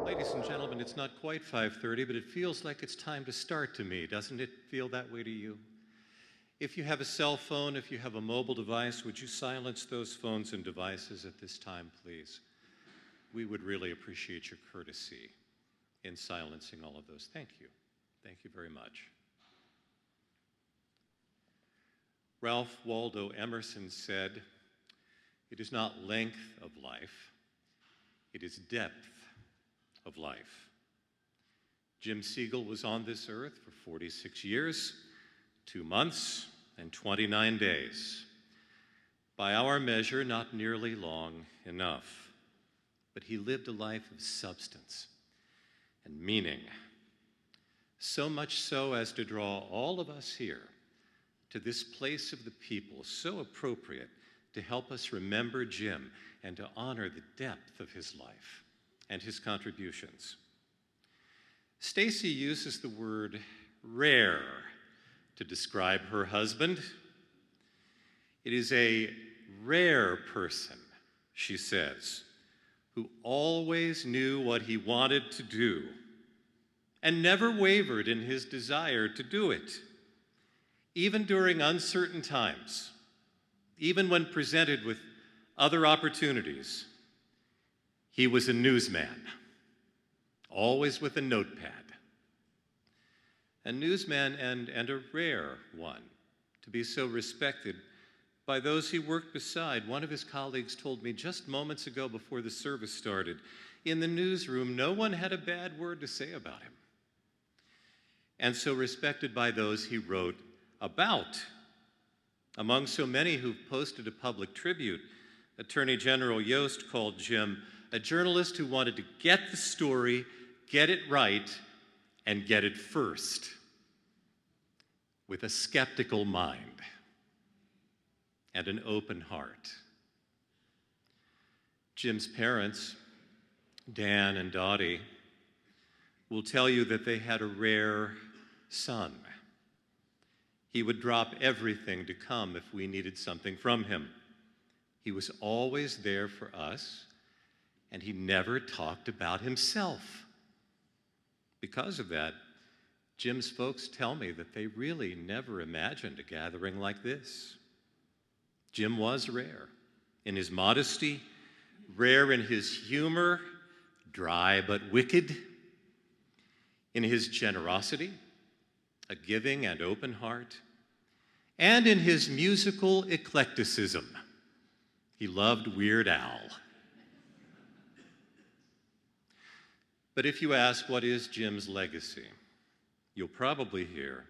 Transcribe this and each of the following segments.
Ladies and gentlemen, it's not quite 5:30, but it feels like it's time to start to me. Doesn't it feel that way to you? If you have a cell phone, if you have a mobile device, would you silence those phones and devices at this time, please? We would really appreciate your courtesy in silencing all of those. Thank you. Thank you very much. Ralph Waldo Emerson said, "It is not length of life, it is depth of life." Jim Siegel was on this earth for 46 years, 2 months, and 29 days. By our measure, not nearly long enough, but he lived a life of substance and meaning, so much so as to draw all of us here to this place of the people, so appropriate to help us remember Jim and to honor the depth of his life and his contributions. Stacy uses the word rare to describe her husband. It is a rare person, she says, who always knew what he wanted to do and never wavered in his desire to do it, even during uncertain times, even when presented with other opportunities. He was a newsman, always with a notepad. A newsman and a rare one, to be so respected by those he worked beside. One of his colleagues told me just moments ago before the service started, in the newsroom, no one had a bad word to say about him. And so respected by those he wrote about. Among so many who've posted a public tribute, Attorney General Yost called Jim a journalist who wanted to get the story, get it right, and get it first, with a skeptical mind and an open heart. Jim's parents, Dan and Dottie, will tell you that they had a rare son. He would drop everything to come if we needed something from him. He was always there for us, and he never talked about himself. Because of that, Jim's folks tell me that they really never imagined a gathering like this. Jim was rare in his modesty, rare in his humor, dry but wicked, in his generosity, a giving and open heart, and in his musical eclecticism. He loved Weird Al. But if you ask, what is Jim's legacy? You'll probably hear,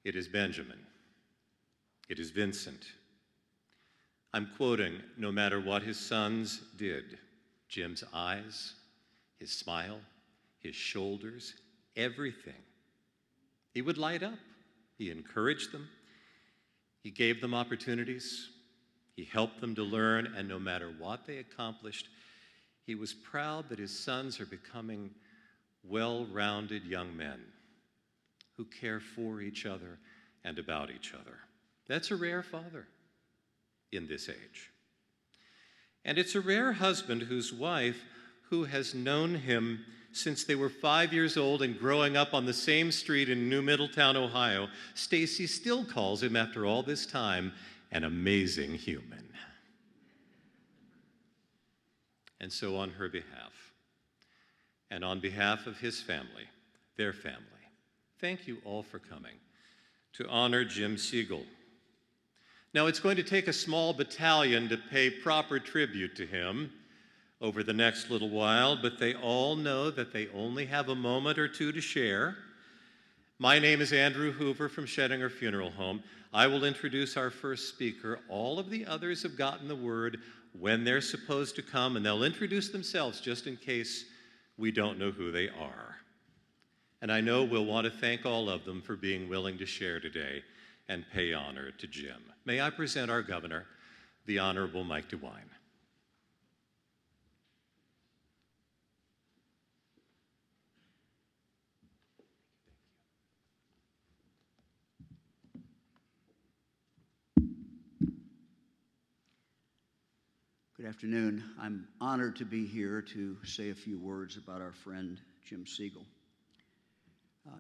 it is Benjamin. It is Vincent. I'm quoting, no matter what his sons did, Jim's eyes, his smile, his shoulders, everything. He would light up. He encouraged them. He gave them opportunities. He helped them to learn, and no matter what they accomplished, he was proud that his sons are becoming well-rounded young men who care for each other and about each other. That's a rare father in this age. And it's a rare husband whose wife, who has known him since they were 5 years old and growing up on the same street in New Middletown, Ohio, Stacy still calls him, after all this time, an amazing human. And so on her behalf, and on behalf of his family, their family, thank you all for coming to honor Jim Siegel. Now, it's going to take a small battalion to pay proper tribute to him over the next little while, but they all know that they only have a moment or two to share. My name is Andrew Hoover from Schettinger Funeral Home. I will introduce our first speaker. All of the others have gotten the word when they're supposed to come, and they'll introduce themselves just in case we don't know who they are. And I know we'll want to thank all of them for being willing to share today and pay honor to Jim. May I present our governor, the Honorable Mike DeWine. Good Good afternoon. I'm honored to be here to say a few words about our friend Jim Siegel.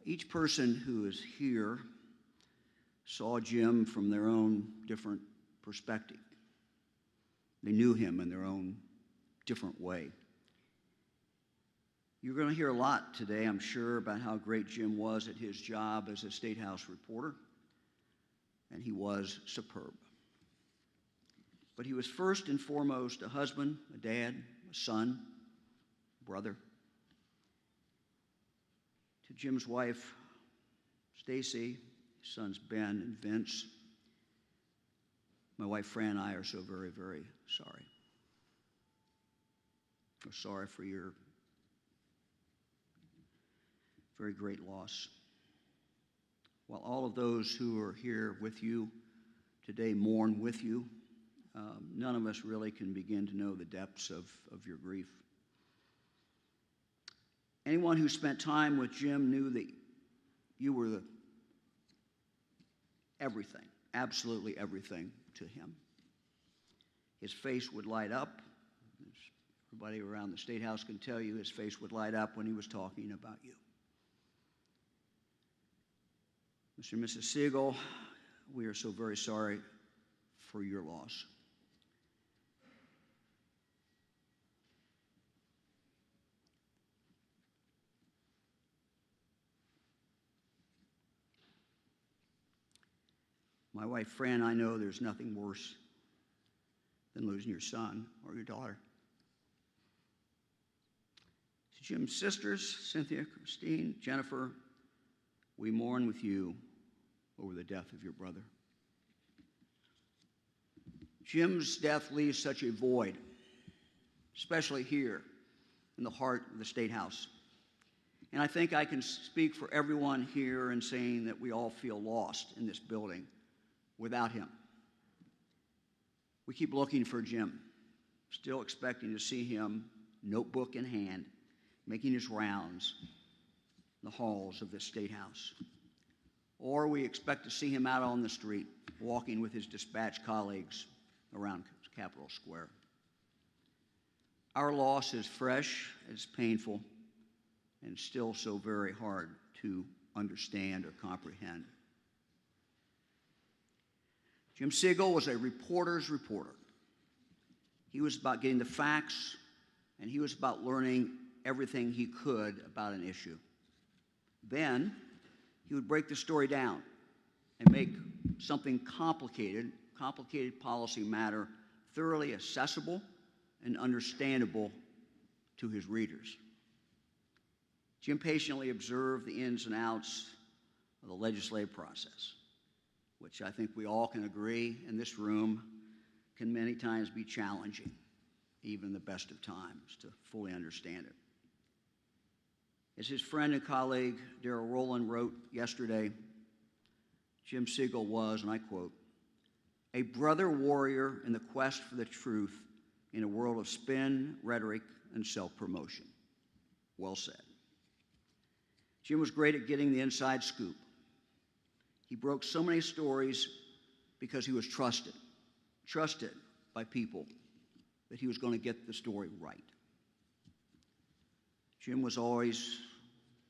Each person who is here saw Jim from their own different perspective. They knew him in their own different way. You're going to hear a lot today, I'm sure, about how great Jim was at his job as a Statehouse reporter, and he was superb. But he was first and foremost a husband, a dad, a son, a brother. To Jim's wife, Stacy, his sons Ben and Vince, my wife Fran and I are so very, very sorry. We're sorry for your very great loss. While all of those who are here with you today mourn with you, none of us really can begin to know the depths of your grief. Anyone who spent time with Jim knew that you were everything, absolutely everything to him. His face would light up. Everybody around the State House can tell you his face would light up when he was talking about you. Mr. and Mrs. Siegel, we are so very sorry for your loss. My wife, Fran, I know there's nothing worse than losing your son or your daughter. To Jim's sisters, Cynthia, Christine, Jennifer, we mourn with you over the death of your brother. Jim's death leaves such a void, especially here in the heart of the State House. And I think I can speak for everyone here in saying that we all feel lost in this building without him. We keep looking for Jim, still expecting to see him, notebook in hand, making his rounds in the halls of this State House. Or we expect to see him out on the street, walking with his dispatch colleagues around Capitol Square. Our loss is fresh, it's painful, and still so very hard to understand or comprehend. Jim Siegel was a reporter's reporter. He was about getting the facts, and he was about learning everything he could about an issue. Then he would break the story down and make something complicated policy matter thoroughly accessible and understandable to his readers. Jim patiently observed the ins and outs of the legislative process, which I think we all can agree in this room can many times be challenging, even the best of times, to fully understand it. As his friend and colleague Darrell Rowland wrote yesterday, Jim Siegel was, and I quote, a brother warrior in the quest for the truth in a world of spin, rhetoric, and self-promotion. Well said. Jim was great at getting the inside scoop. He broke so many stories because he was trusted by people that he was going to get the story right. Jim was always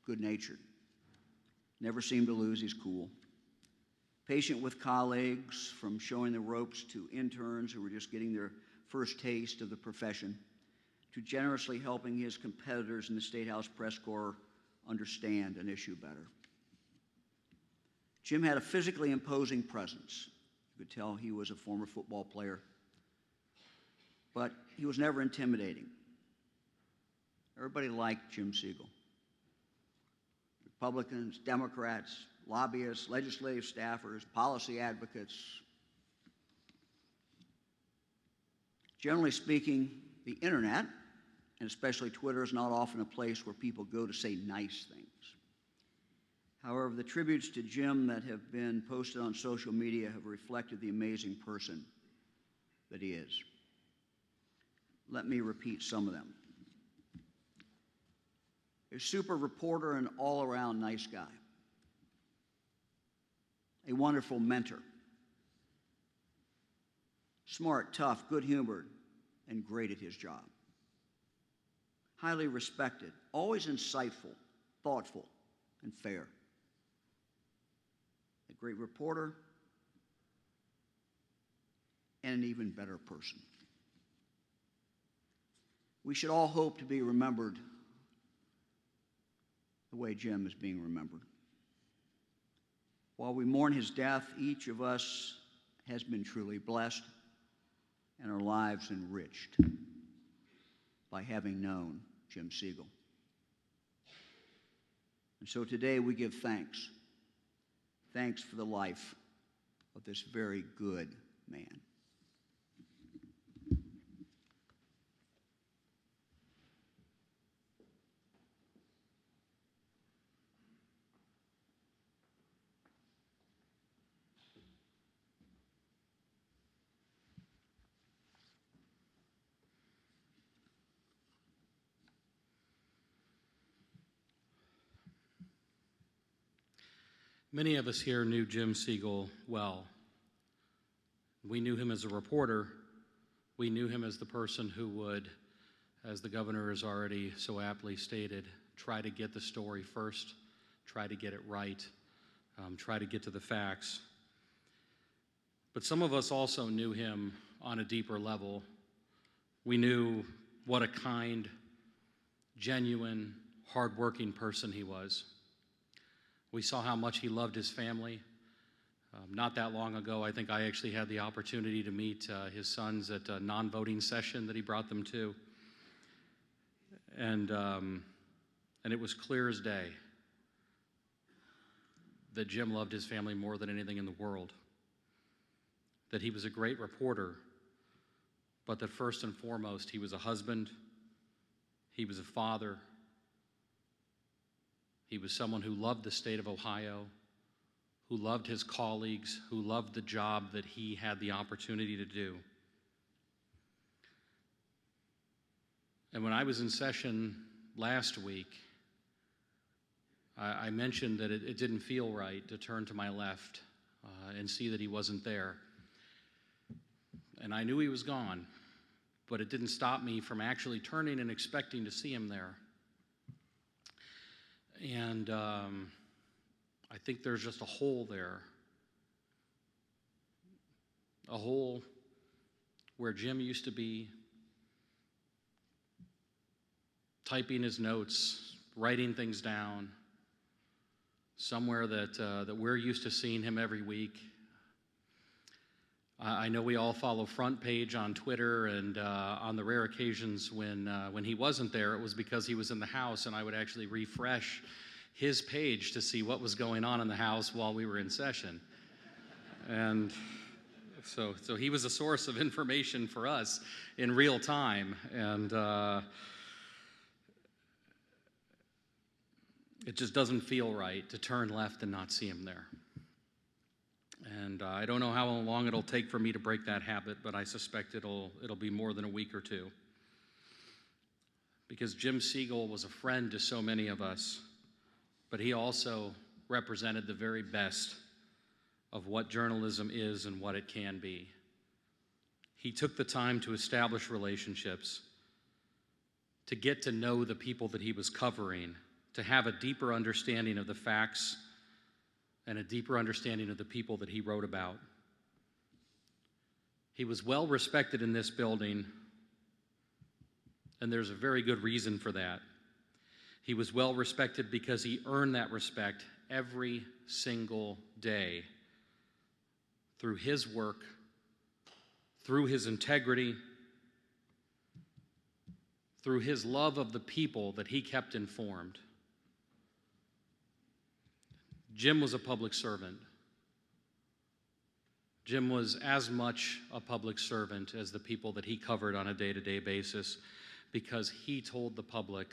good-natured, never seemed to lose his cool, patient with colleagues, from showing the ropes to interns who were just getting their first taste of the profession, to generously helping his competitors in the State House press corps understand an issue better. Jim had a physically imposing presence. You could tell he was a former football player, but he was never intimidating. Everybody liked Jim Siegel. Republicans, Democrats, lobbyists, legislative staffers, policy advocates. Generally speaking, the internet, and especially Twitter, is not often a place where people go to say nice things. However, the tributes to Jim that have been posted on social media have reflected the amazing person that he is. Let me repeat some of them. A super reporter and all-around nice guy. A wonderful mentor. Smart, tough, good-humored, and great at his job. Highly respected, always insightful, thoughtful, and fair. A great reporter, and an even better person. We should all hope to be remembered the way Jim is being remembered. While we mourn his death, each of us has been truly blessed and our lives enriched by having known Jim Siegel. And so today we give thanks. Thanks for the life of this very good man. Many of us here knew Jim Siegel well. We knew him as a reporter. We knew him as the person who would, as the governor has already so aptly stated, try to get the story first, try to get it right, try to get to the facts. But some of us also knew him on a deeper level. We knew what a kind, genuine, hardworking person he was. We saw how much he loved his family. Not that long ago, I think I actually had the opportunity to meet his sons at a non-voting session that he brought them to. And it was clear as day that Jim loved his family more than anything in the world. That he was a great reporter, but that first and foremost, he was a husband, he was a father, he was someone who loved the state of Ohio, who loved his colleagues, who loved the job that he had the opportunity to do. And when I was in session last week, I mentioned that it didn't feel right to turn to my left and see that he wasn't there. And I knew he was gone, but it didn't stop me from actually turning and expecting to see him there. And I think there's just a hole there. A hole where Jim used to be, typing his notes, writing things down, somewhere that we're used to seeing him every week. I know we all follow Front Page on Twitter, and on the rare occasions when he wasn't there, it was because he was in the house, and I would actually refresh his page to see what was going on in the house while we were in session. And so he was a source of information for us in real time, and it just doesn't feel right to turn left and not see him there. And I don't know how long it'll take for me to break that habit, but I suspect it'll be more than a week or two. Because Jim Siegel was a friend to so many of us, but he also represented the very best of what journalism is and what it can be. He took the time to establish relationships, to get to know the people that he was covering, to have a deeper understanding of the facts and a deeper understanding of the people that he wrote about. He was well respected in this building, and there's a very good reason for that. He was well respected because he earned that respect every single day through his work, through his integrity, through his love of the people that he kept informed. Jim was a public servant. Jim was as much a public servant as the people that he covered on a day-to-day basis, because he told the public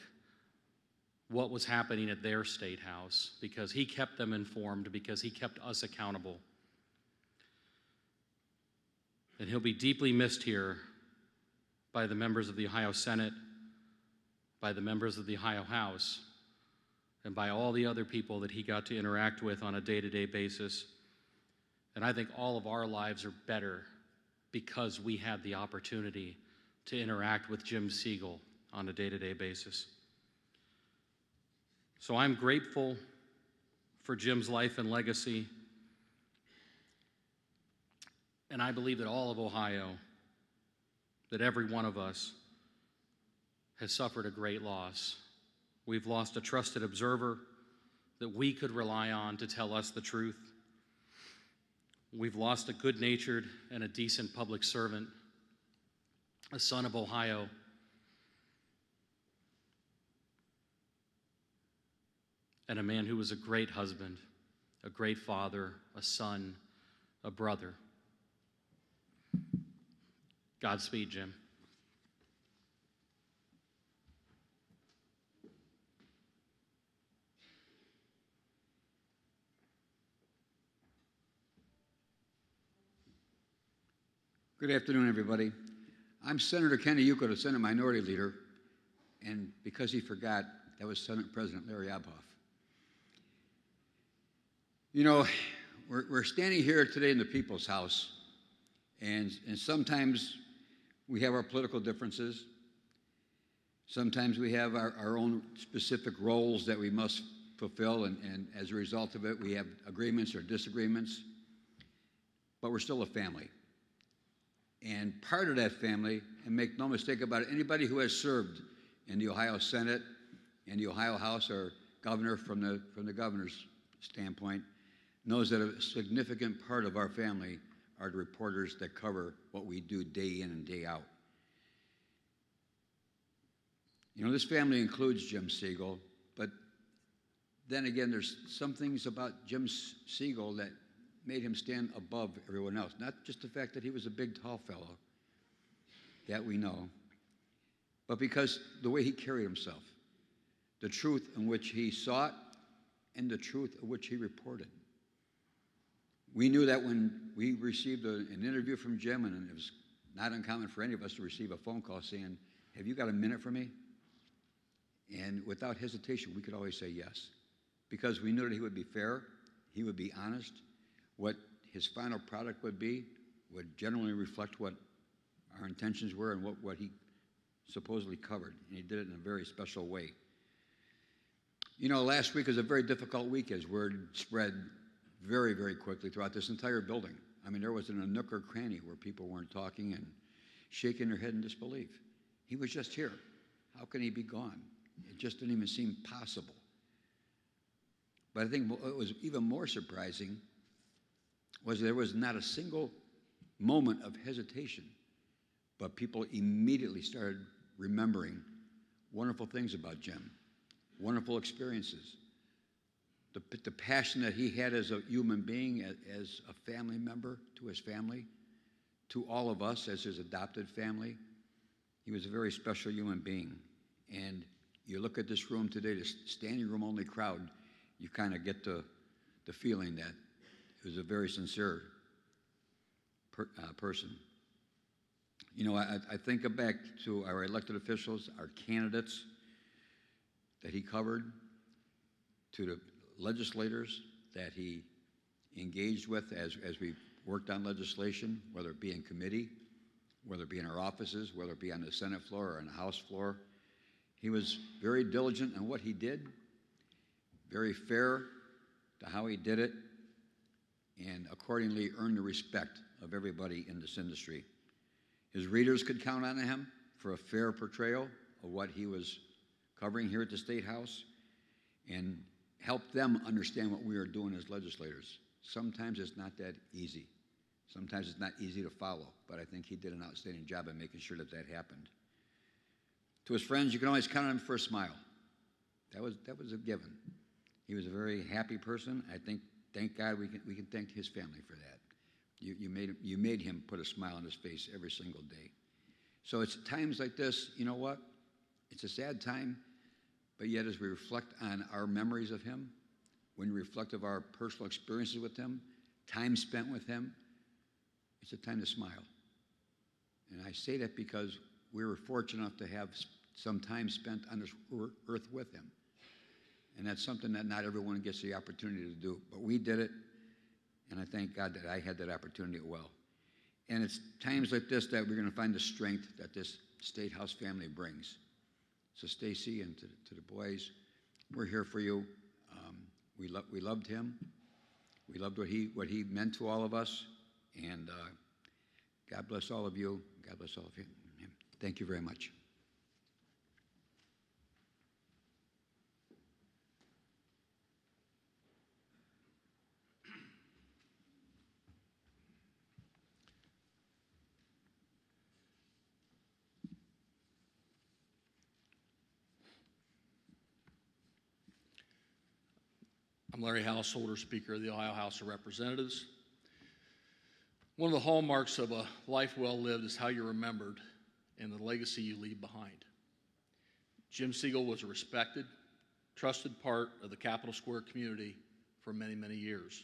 what was happening at their state house, because he kept them informed, because he kept us accountable. And he'll be deeply missed here by the members of the Ohio Senate, by the members of the Ohio House, and by all the other people that he got to interact with on a day-to-day basis. And I think all of our lives are better because we had the opportunity to interact with Jim Siegel on a day-to-day basis. So I'm grateful for Jim's life and legacy, and I believe that all of Ohio, that every one of us, has suffered a great loss. We've lost a trusted observer that we could rely on to tell us the truth. We've lost a good-natured and a decent public servant, a son of Ohio, and a man who was a great husband, a great father, a son, a brother. Godspeed, Jim. Good afternoon, everybody. I'm Senator Kenny Yuko, the Senate Minority Leader, and because he forgot, that was Senate President Larry Obhoff. You know, we're standing here today in the People's House, and sometimes we have our political differences. Sometimes we have our own specific roles that we must fulfill, and as a result of it, we have agreements or disagreements, but we're still a family. And part of that family, and make no mistake about it, anybody who has served in the Ohio Senate and the Ohio House or governor from the governor's standpoint knows that a significant part of our family are the reporters that cover what we do day in and day out. You know, this family includes Jim Siegel, but then again, there's some things about Jim Siegel that made him stand above everyone else. Not just the fact that he was a big, tall fellow, that we know, but because the way he carried himself, the truth in which he sought, and the truth of which he reported. We knew that when we received an interview from Jim, and it was not uncommon for any of us to receive a phone call saying, "Have you got a minute for me?" And without hesitation, we could always say yes, because we knew that he would be fair, he would be honest. What his final product would be would generally reflect what our intentions were and what he supposedly covered, and he did it in a very special way. You know, last week was a very difficult week as word spread very, very quickly throughout this entire building. I mean, there wasn't a nook or cranny where people weren't talking and shaking their head in disbelief. He was just here. How can he be gone? It just didn't even seem possible. But I think what was even more surprising was there was not a single moment of hesitation, but people immediately started remembering wonderful things about Jim, wonderful experiences, the passion that he had as a human being, as a family member to his family, to all of us as his adopted family. He was a very special human being. And you look at this room today, this standing room only crowd, you kind of get the feeling that he was a very sincere person. You know, I think back to our elected officials, our candidates that he covered, to the legislators that he engaged with as we worked on legislation, whether it be in committee, whether it be in our offices, whether it be on the Senate floor or on the House floor. He was very diligent in what he did, very fair to how he did it, and accordingly earned the respect of everybody in this industry. His readers could count on him for a fair portrayal of what he was covering here at the State House, and help them understand what we are doing as legislators. Sometimes it's not that easy. Sometimes it's not easy to follow, but I think he did an outstanding job in making sure that that happened. To his friends, you can always count on him for a smile. That was a given. He was a very happy person. I think, thank God, we can thank his family for that. You made him put a smile on his face every single day. So it's times like this, you know what? It's a sad time, but yet as we reflect on our memories of him, when we reflect of our personal experiences with him, time spent with him, it's a time to smile. And I say that because we were fortunate enough to have some time spent on this earth with him. And that's something that not everyone gets the opportunity to do. But we did it, and I thank God that I had that opportunity as well. And it's times like this that we're going to find the strength that this Statehouse family brings. So Stacy and to the boys, we're here for you. We loved him. We loved what he meant to all of us. And God bless all of you. God bless all of him. Thank you very much. I'm Larry Householder, Speaker of the Ohio House of Representatives. One of the hallmarks of a life well lived is how you're remembered and the legacy you leave behind. Jim Siegel was a respected, trusted part of the Capitol Square community for many, many years.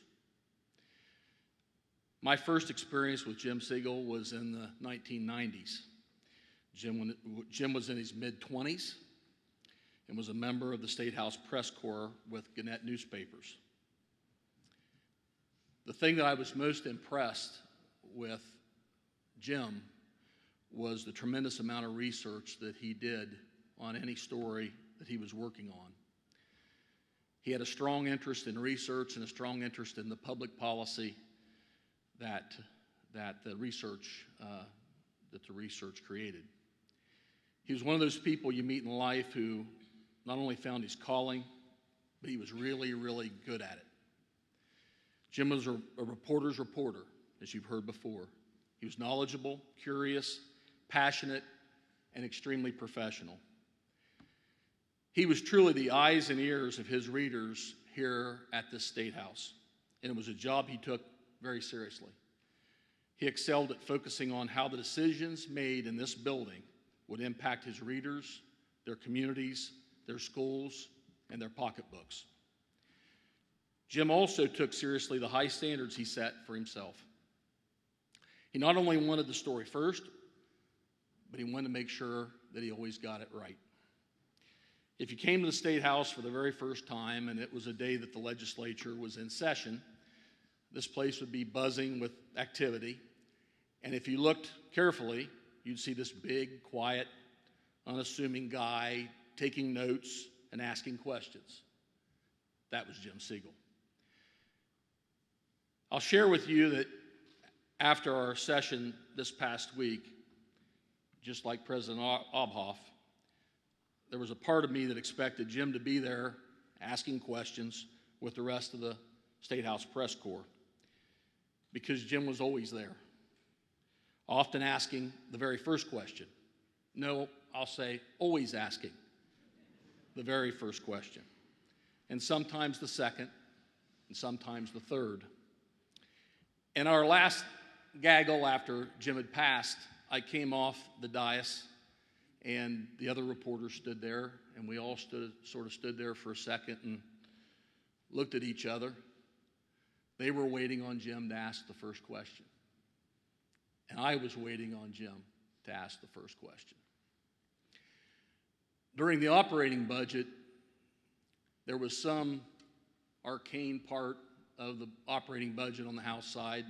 My first experience with Jim Siegel was in the 1990s. Jim was in his mid-20s and was a member of the State House Press Corps with Gannett newspapers. The thing that I was most impressed with Jim was the tremendous amount of research that he did on any story that he was working on. He had a strong interest in research and a strong interest in the public policy that the research created. He was one of those people you meet in life who not only found his calling, but he was really, really good at it. Jim was a reporter's reporter, as you've heard before. He was knowledgeable, curious, passionate, and extremely professional. He was truly the eyes and ears of his readers here at the State House, and it was a job he took very seriously. He excelled at focusing on how the decisions made in this building would impact his readers, their communities, their schools, and their pocketbooks. Jim also took seriously the high standards he set for himself. He not only wanted the story first, but he wanted to make sure that he always got it right. If you came to the State House for the very first time and it was a day that the legislature was in session, this place would be buzzing with activity. And if you looked carefully, you'd see this big, quiet, unassuming guy taking notes and asking questions. That was Jim Siegel. I'll share with you that after our session this past week, just like President Obhoff, there was a part of me that expected Jim to be there asking questions with the rest of the State House Press Corps, because Jim was always there, often asking the very first question. No, I'll say always asking the very first question, and sometimes the second, and sometimes the third. In our last gaggle after Jim had passed, I came off the dais, and the other reporters stood there, and we all stood there for a second and looked at each other. They were waiting on Jim to ask the first question, and I was waiting on Jim to ask the first question. During the operating budget, there was some arcane part of the operating budget on the House side,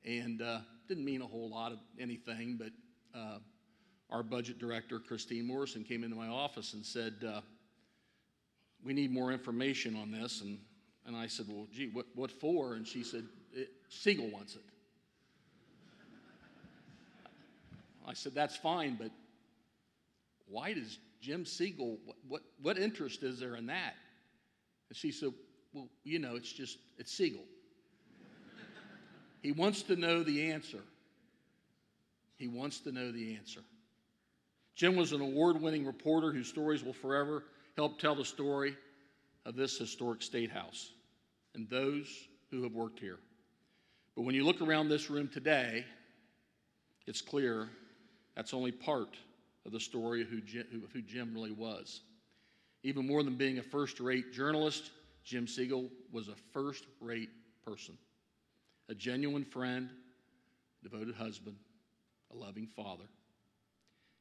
and didn't mean a whole lot of anything, but our budget director, Christine Morrison, came into my office and said, we need more information on this. And I said, well, gee, what for? And she said, Siegel wants it. I said, that's fine, but why does Jim Siegel, what interest is there in that? And she said, well, you know, it's Siegel. He wants to know the answer. He wants to know the answer. Jim was an award-winning reporter whose stories will forever help tell the story of this historic State House and those who have worked here. But when you look around this room today, it's clear that's only part of the story of who Jim really was. Even more than being a first-rate journalist, Jim Siegel was a first-rate person, a genuine friend, devoted husband, a loving father.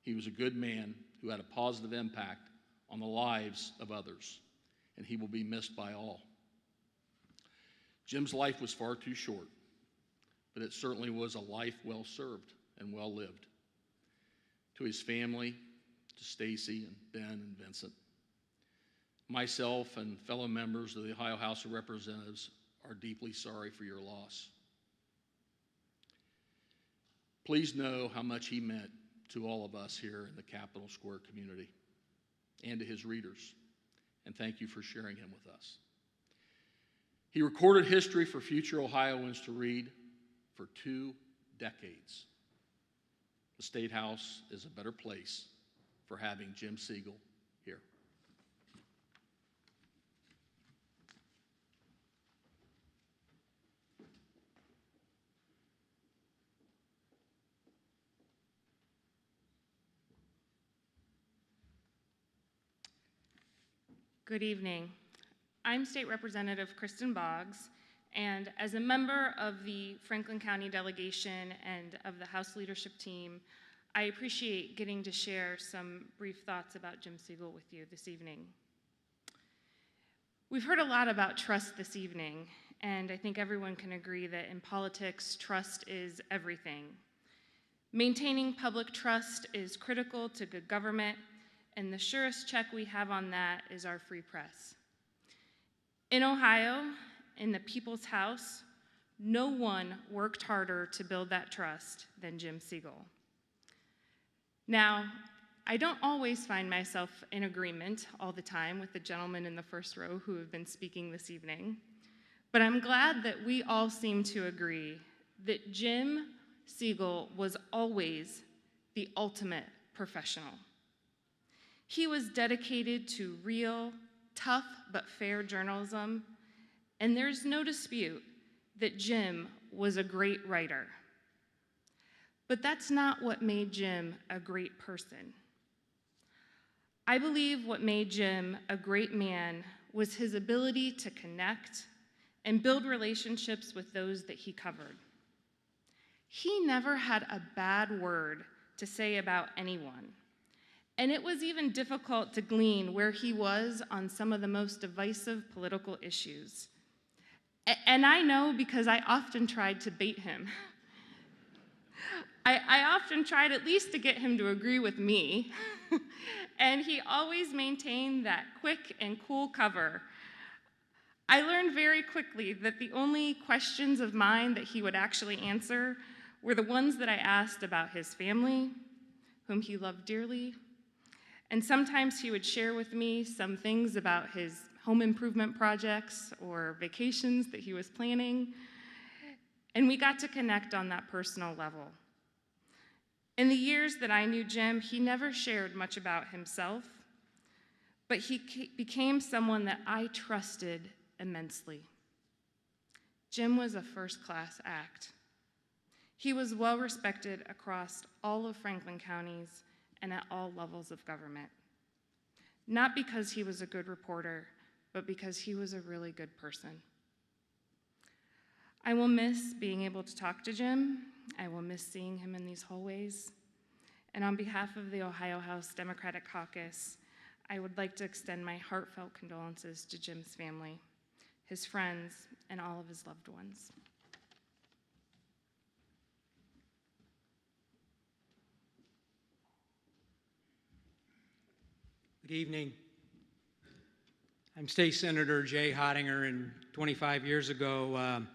He was a good man who had a positive impact on the lives of others, and he will be missed by all. Jim's life was far too short, but it certainly was a life well served and well lived. to his family, to Stacy and Ben and Vincent. Myself and fellow members of the Ohio House of Representatives are deeply sorry for your loss. Please know how much he meant to all of us here in the Capitol Square community and to his readers, and thank you for sharing him with us. He recorded history for future Ohioans to read for 2 decades. The State House is a better place for having Jim Siegel here. Good evening. I'm State Representative Kristen Boggs, and as a member of the Franklin County delegation and of the House leadership team, I appreciate getting to share some brief thoughts about Jim Siegel with you this evening. We've heard a lot about trust this evening, and I think everyone can agree that in politics, trust is everything. Maintaining public trust is critical to good government, and the surest check we have on that is our free press. In Ohio, in the People's House, no one worked harder to build that trust than Jim Siegel. Now, I don't always find myself in agreement all the time with the gentlemen in the first row who have been speaking this evening, but I'm glad that we all seem to agree that Jim Siegel was always the ultimate professional. He was dedicated to real, tough but fair journalism, and there's no dispute that Jim was a great writer. But that's not what made Jim a great person. I believe what made Jim a great man was his ability to connect and build relationships with those that he covered. He never had a bad word to say about anyone. And it was even difficult to glean where he was on some of the most divisive political issues. And I know because I often tried to bait him. I often tried at least to get him to agree with me. And he always maintained that quick and cool cover. I learned very quickly that the only questions of mine that he would actually answer were the ones that I asked about his family, whom he loved dearly. And sometimes he would share with me some things about his home improvement projects or vacations that he was planning. And we got to connect on that personal level. In the years that I knew Jim, he never shared much about himself, but he became someone that I trusted immensely. Jim was a first-class act. He was well respected across all of Franklin counties and at all levels of government. Not because he was a good reporter, but because he was a really good person. I will miss being able to talk to Jim. I will miss seeing him in these hallways. And on behalf of the Ohio House Democratic Caucus, I would like to extend my heartfelt condolences to Jim's family, his friends, and all of his loved ones. Good evening. I'm State Senator Jay Hottinger, and 25 years ago,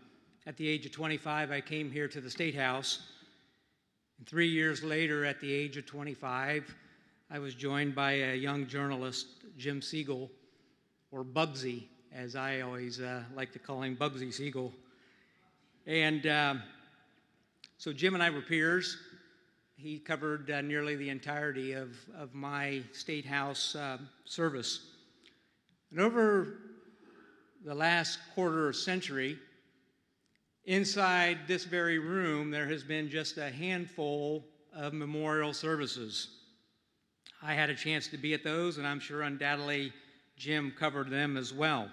at the age of 25, I came here to the State House. And 3 years later, at the age of 25, I was joined by a young journalist, Jim Siegel, or Bugsy, as I always like to call him, Bugsy Siegel. And so Jim and I were peers. He covered nearly the entirety of my State House service. And over the last quarter century, inside this very room, there has been just a handful of memorial services. I had a chance to be at those, and I'm sure undoubtedly Jim covered them as well.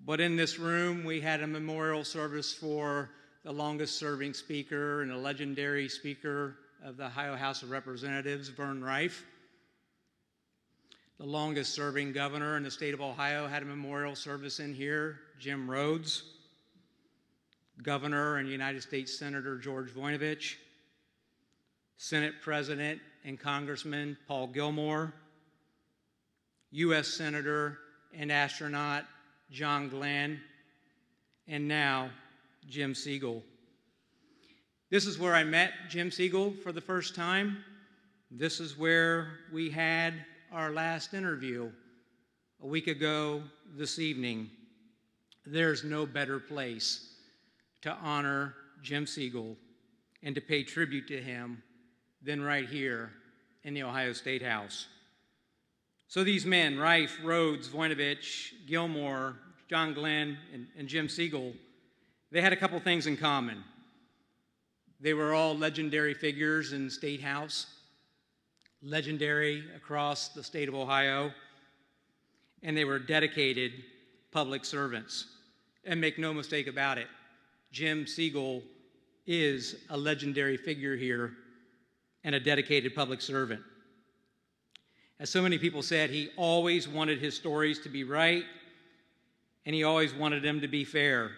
But in this room, we had a memorial service for the longest-serving speaker and a legendary speaker of the Ohio House of Representatives, Vern Rife. The longest-serving governor in the state of Ohio had a memorial service in here, Jim Rhodes. Governor and United States Senator George Voinovich. Senate President and Congressman Paul Gilmore, U.S. Senator and astronaut John Glenn, and now Jim Siegel. This is where I met Jim Siegel for the first time. This is where we had our last interview a week ago this evening. There's no better place to honor Jim Siegel and to pay tribute to him than right here in the Ohio State House. So these men, Reif, Rhodes, Voinovich, Gilmore, John Glenn, and Jim Siegel, they had a couple things in common. They were all legendary figures in the State House, legendary across the state of Ohio, and they were dedicated public servants. And make no mistake about it, Jim Siegel is a legendary figure here and a dedicated public servant. As so many people said, he always wanted his stories to be right, and he always wanted them to be fair.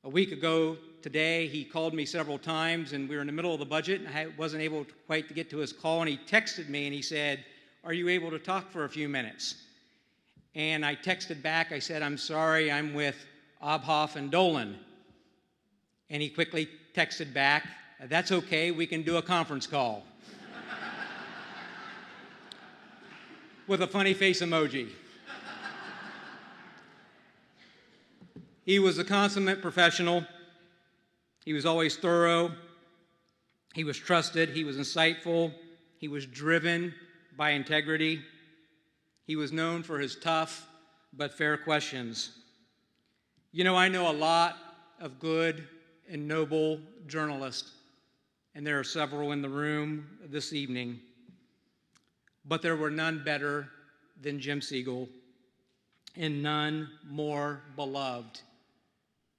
A week ago today, he called me several times, and we were in the middle of the budget, and I wasn't able to quite to get to his call, and he texted me, and he said, "Are you able to talk for a few minutes?" And I texted back, I said, "I'm sorry, I'm with Obhoff and Dolan." And he quickly texted back, "That's okay, we can do a conference call." With a funny face emoji. He was a consummate professional. He was always thorough. He was trusted. He was insightful. He was driven by integrity. He was known for his tough but fair questions. You know, I know a lot of good and noble journalists, and there are several in the room this evening, but there were none better than Jim Siegel and none more beloved.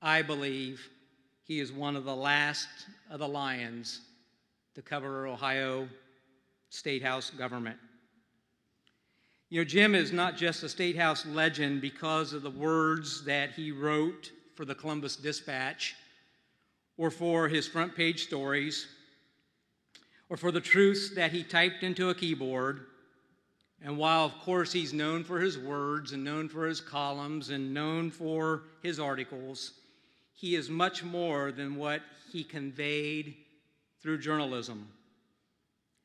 I believe he is one of the last of the lions to cover Ohio State House government. You know, Jim is not just a State House legend because of the words that he wrote for the Columbus Dispatch, or for his front page stories, or for the truths that he typed into a keyboard. And while, of course, he's known for his words and known for his columns and known for his articles, he is much more than what he conveyed through journalism.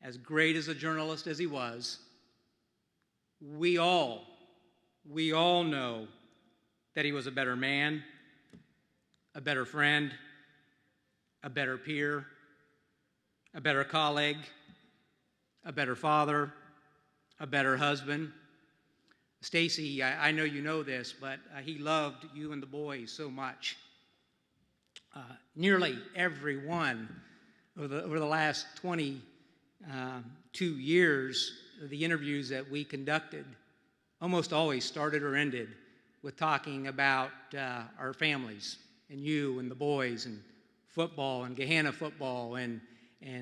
As great as a journalist as he was, we all know that he was a better man, a better friend, a better peer, a better colleague, a better father, a better husband. Stacy, I know you know this, but he loved you and the boys so much. Nearly every one over the last 22 years, the interviews that we conducted almost always started or ended with talking about our families and you and the boys and football and Gahanna football and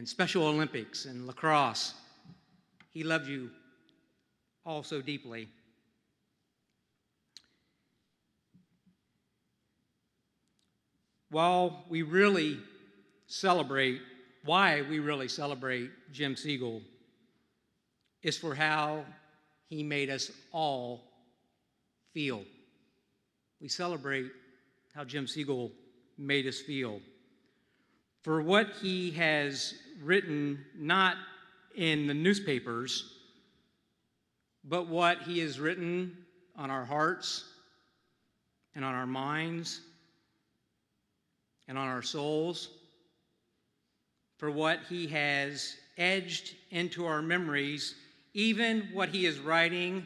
Special Olympics and lacrosse. He loved you all so deeply. Why we really celebrate Jim Siegel is for how he made us all feel. We celebrate how Jim Siegel made us feel. For what he has written, not in the newspapers, but what he has written on our hearts and on our minds and on our souls, for what he has edged into our memories, even what he is writing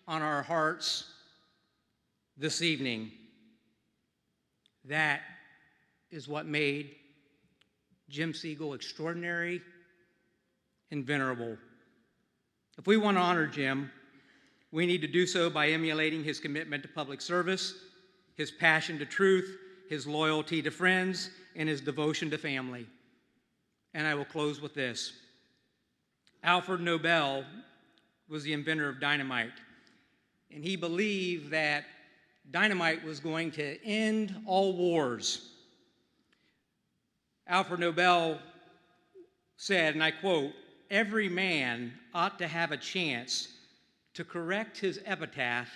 on our hearts this evening. That is what made Jim Siegel extraordinary and venerable. If we want to honor Jim, we need to do so by emulating his commitment to public service, his passion to truth, his loyalty to friends, and his devotion to family. And I will close with this. Alfred Nobel was the inventor of dynamite, and he believed that dynamite was going to end all wars. Alfred Nobel said, and I quote, every man ought to have a chance to correct his epitaph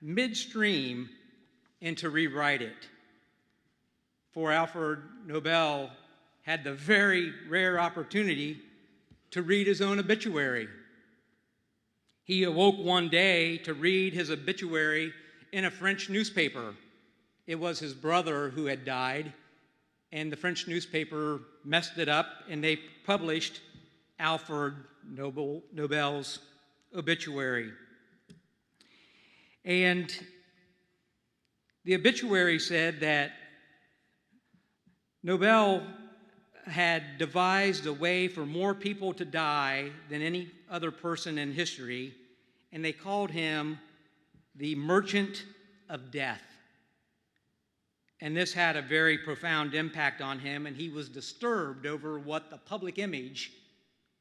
midstream and to rewrite it. For Alfred Nobel had the very rare opportunity to read his own obituary. He awoke one day to read his obituary in a French newspaper. It was his brother who had died, and the French newspaper messed it up, and they published Alfred Nobel's obituary. And the obituary said that Nobel had devised a way for more people to die than any other person in history, and they called him the Merchant of Death. And this had a very profound impact on him, and he was disturbed over what the public image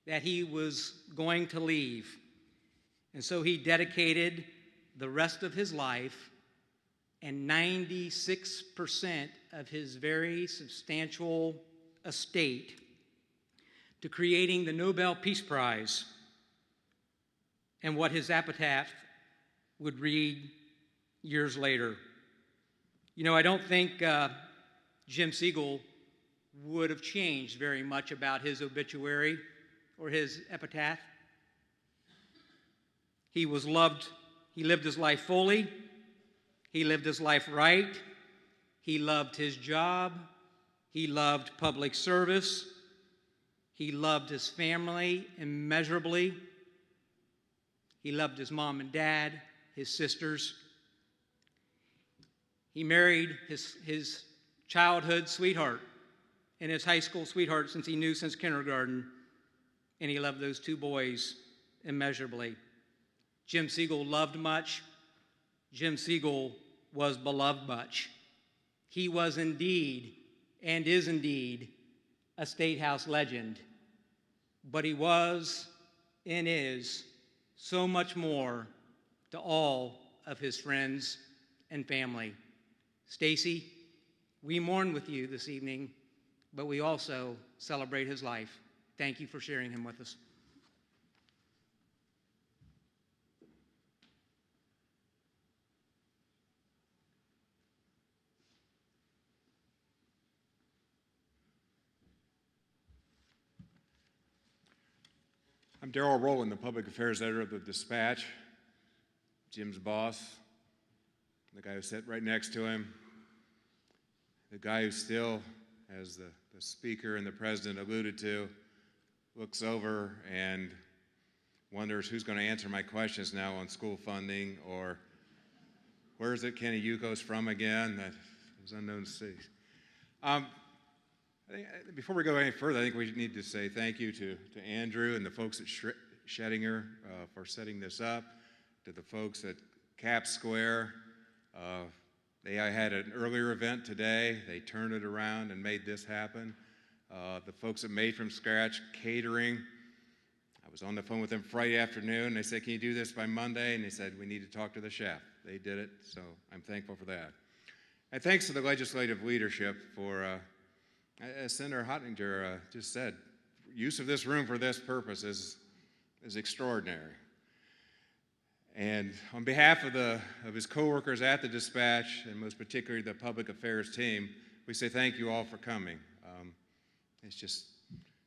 that he was going to leave. And so he dedicated the rest of his life and 96% of his very substantial estate to creating the Nobel Peace Prize and what his epitaph would read years later. You know, I don't think Jim Siegel would have changed very much about his obituary or his epitaph. He was loved. He lived his life fully. He lived his life right. He loved his job. He loved public service. He loved his family immeasurably. He loved his mom and dad, his sisters. He married his childhood sweetheart and his high school sweetheart since he knew since kindergarten, and he loved those two boys immeasurably. Jim Siegel loved much. Jim Siegel was beloved much. He was indeed, and is indeed, a Statehouse legend. But he was and is so much more to all of his friends and family. Stacy, we mourn with you this evening, but we also celebrate his life. Thank you for sharing him with us. I'm Darrell Rowland, the Public Affairs Editor of the Dispatch, Jim's boss, the guy who sat right next to him, the guy who still, as the Speaker and the President alluded to, looks over and wonders who's going to answer my questions now on school funding, or where is it Kenny Yuko's from again? That was unknown to see. I think, before we go any further, I think we need to say thank you to Andrew and the folks at Schettinger for setting this up, to the folks at Cap Square. They had an earlier event today. They turned it around and made this happen. The folks at Made From Scratch Catering, I was on the phone with them Friday afternoon. They said, can you do this by Monday? And they said, we need to talk to the chef. They did it, so I'm thankful for that. And thanks to the legislative leadership for, as Senator Hottinger just said, use of this room for this purpose is extraordinary. And on behalf of his coworkers at the Dispatch, and most particularly the Public Affairs team, we say thank you all for coming. It's just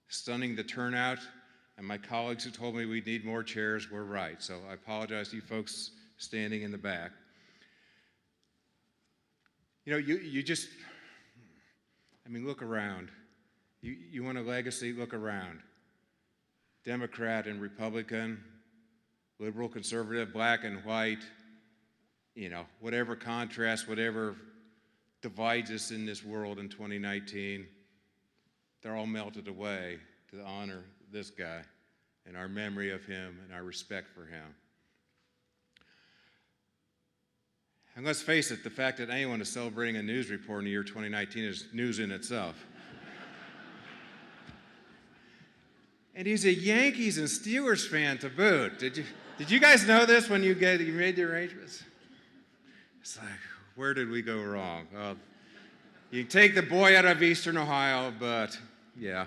stunning, the turnout, and my colleagues who told me we need more chairs were right. So I apologize to you folks standing in the back. You know, you just, I mean, look around. You want a legacy, look around. Democrat and Republican, liberal, conservative, black and white, you know, whatever contrast, whatever divides us in this world in 2019, they're all melted away to honor this guy and our memory of him and our respect for him. And let's face it, the fact that anyone is celebrating a news report in the year 2019 is news in itself. And he's a Yankees and Steelers fan to boot. Did you guys know this when you made the arrangements? It's like, where did we go wrong? Well, you can take the boy out of Eastern Ohio, but yeah.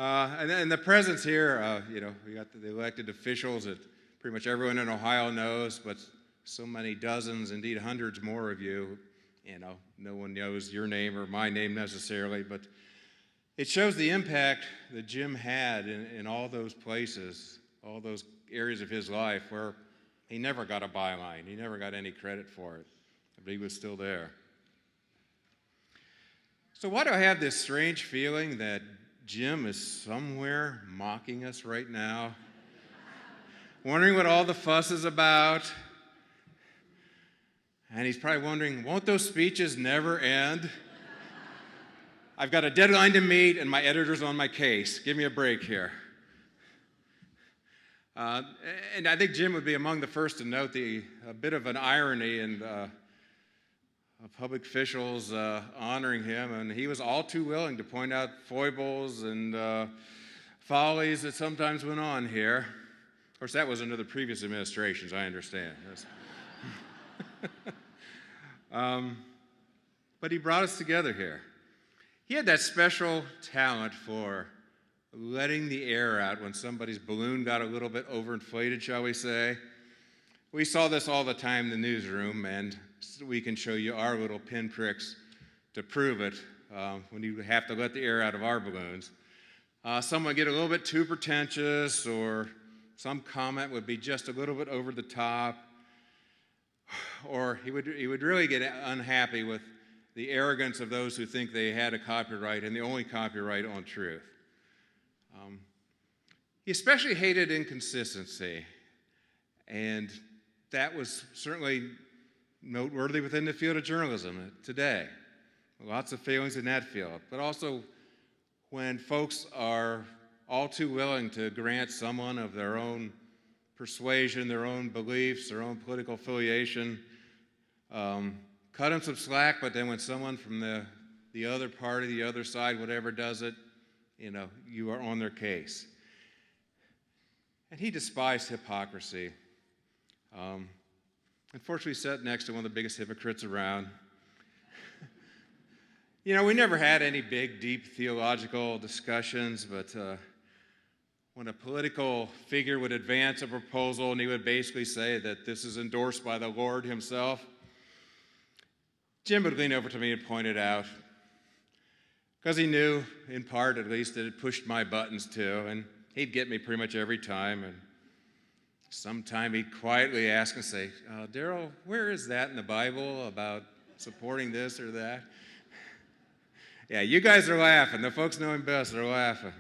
And then the presence here, we got the elected officials that pretty much everyone in Ohio knows, but so many dozens, indeed hundreds more of you, no one knows your name or my name necessarily, but it shows the impact that Jim had in all those places, all those areas of his life where he never got a byline, he never got any credit for it, but he was still there. So why do I have this strange feeling that Jim is somewhere mocking us right now? Wondering what all the fuss is about. And he's probably wondering, won't those speeches never end? I've got a deadline to meet and my editor's on my case. Give me a break here. And I think Jim would be among the first to note a bit of an irony in public officials honoring him, and he was all too willing to point out foibles and follies that sometimes went on here. Of course, that was under the previous administrations, I understand. But he brought us together here. He had that special talent for letting the air out when somebody's balloon got a little bit overinflated, shall we say. We saw this all the time in the newsroom, and we can show you our little pinpricks to prove it when you have to let the air out of our balloons. Someone get a little bit too pretentious, or some comment would be just a little bit over the top, or he would really get unhappy with the arrogance of those who think they had a copyright and the only copyright on truth. He especially hated inconsistency, and that was certainly noteworthy within the field of journalism today. Lots of failings in that field, but also when folks are all too willing to grant someone of their own persuasion, their own beliefs, their own political affiliation, cut them some slack, but then when someone from the other party, the other side, whatever does it, you are on their case. And he despised hypocrisy. Unfortunately, sat next to one of the biggest hypocrites around. We never had any big, deep theological discussions, but when a political figure would advance a proposal and he would basically say that this is endorsed by the Lord himself, Jim would lean over to me and point it out, because he knew, in part at least, that it pushed my buttons too, and he'd get me pretty much every time. And sometime he'd quietly ask and say, Darrell, where is that in the Bible about supporting this or that? Yeah, you guys are laughing. The folks know him best are laughing.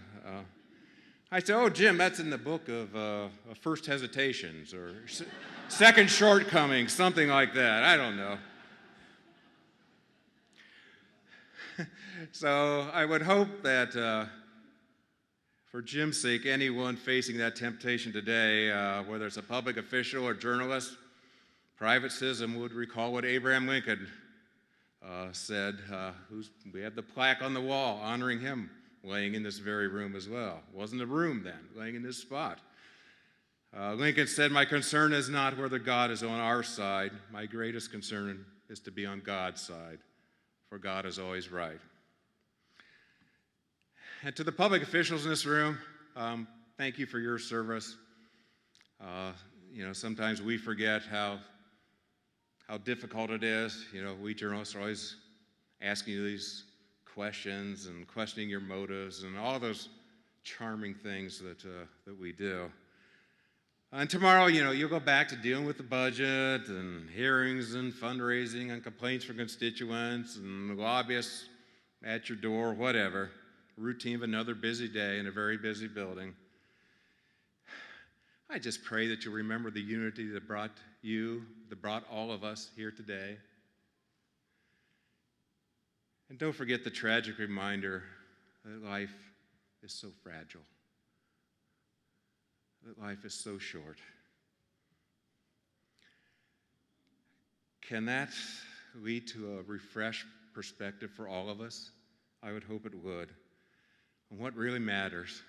I said, oh, Jim, that's in the book of First Hesitations or Second Shortcomings, something like that. I don't know. So I would hope that for Jim's sake, anyone facing that temptation today, whether it's a public official or journalist, private citizen, would recall what Abraham Lincoln said. We have the plaque on the wall honoring him, laying in this very room as well. It wasn't a room then, laying in this spot. Lincoln said, my concern is not whether God is on our side. My greatest concern is to be on God's side, for God is always right. And to the public officials in this room, thank you for your service. Sometimes we forget how difficult it is. We journalists are always asking you these questions and questioning your motives and all those charming things that we do. And tomorrow, you'll go back to dealing with the budget and hearings and fundraising and complaints from constituents and lobbyists at your door, whatever. Routine of another busy day in a very busy building. I just pray that you'll remember the unity that brought all of us here today. And don't forget the tragic reminder that life is so fragile, that life is so short. Can that lead to a refreshed perspective for all of us? I would hope it would. And what really matters,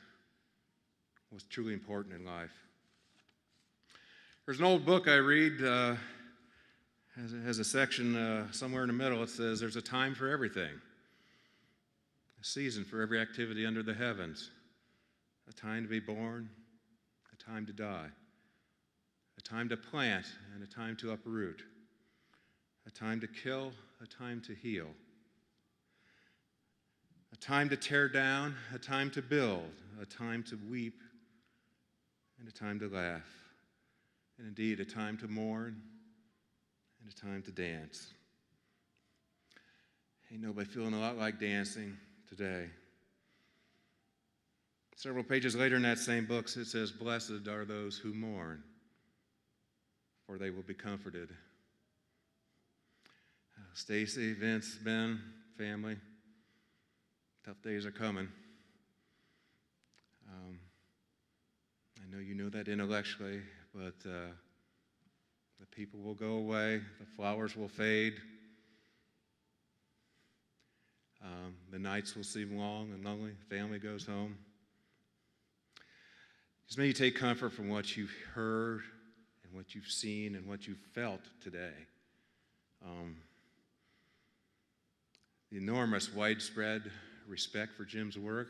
what's truly important in life. There's an old book I read, has a section somewhere in the middle. It says, there's a time for everything, a season for every activity under the heavens. a time to be born, a time to die, a time to plant and a time to uproot, a time to kill, a time to heal, a time to tear down, a time to build, a time to weep, and a time to laugh, and indeed a time to mourn and a time to dance. Ain't nobody feeling a lot like dancing today. Several pages later in that same book, it says, "Blessed are those who mourn, for they will be comforted." Stacy, Vince, Ben, family, tough days are coming. I know you know that intellectually, but the people will go away, the flowers will fade, the nights will seem long and lonely, family goes home. Just may you take comfort from what you've heard and what you've seen and what you've felt today. The enormous, widespread respect for Jim's work,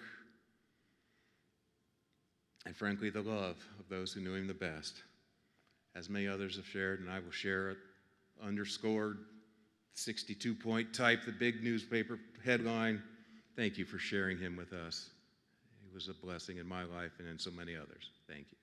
and frankly, the love of those who knew him the best, as many others have shared, and I will share it, underscored, 62-point type, the big newspaper headline, "Thank you for sharing him with us. He was a blessing in my life and in so many others." Thank you.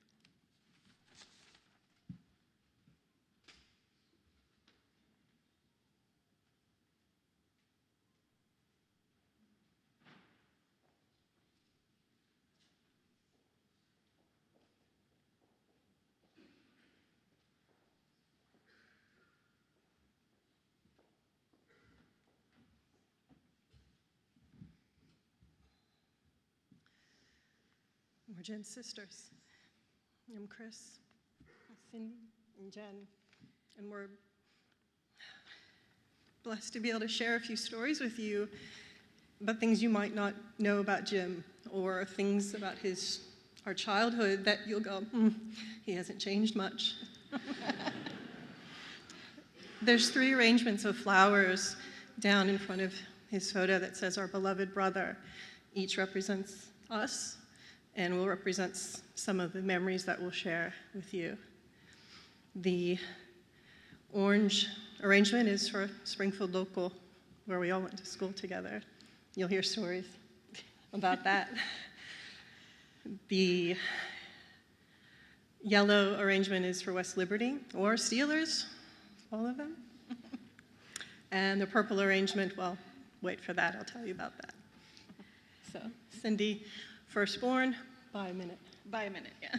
We're Jen's sisters. I'm Chris, Cindy, and Jen, and we're blessed to be able to share a few stories with you about things you might not know about Jim, or things about our childhood that you'll go, he hasn't changed much. There's 3 arrangements of flowers down in front of his photo that says, "Our beloved brother." Each represents us, and will represent some of the memories that we'll share with you. The orange arrangement is for Springfield Local, where we all went to school together. You'll hear stories about that. The yellow arrangement is for West Liberty, or Steelers, all of them. And the purple arrangement, well, wait for that, I'll tell you about that. So, Cindy, firstborn, by a minute. By a minute, yeah.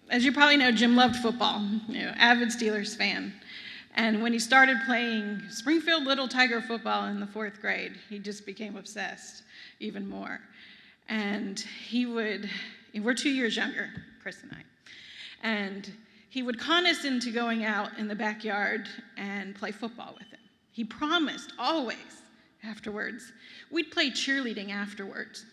As you probably know, Jim loved football, avid Steelers fan. And when he started playing Springfield Little Tiger football in the 4th grade, he just became obsessed even more. And we're 2 years younger, Chris and I. And he would con us into going out in the backyard and play football with him. He promised always afterwards. We'd play cheerleading afterwards.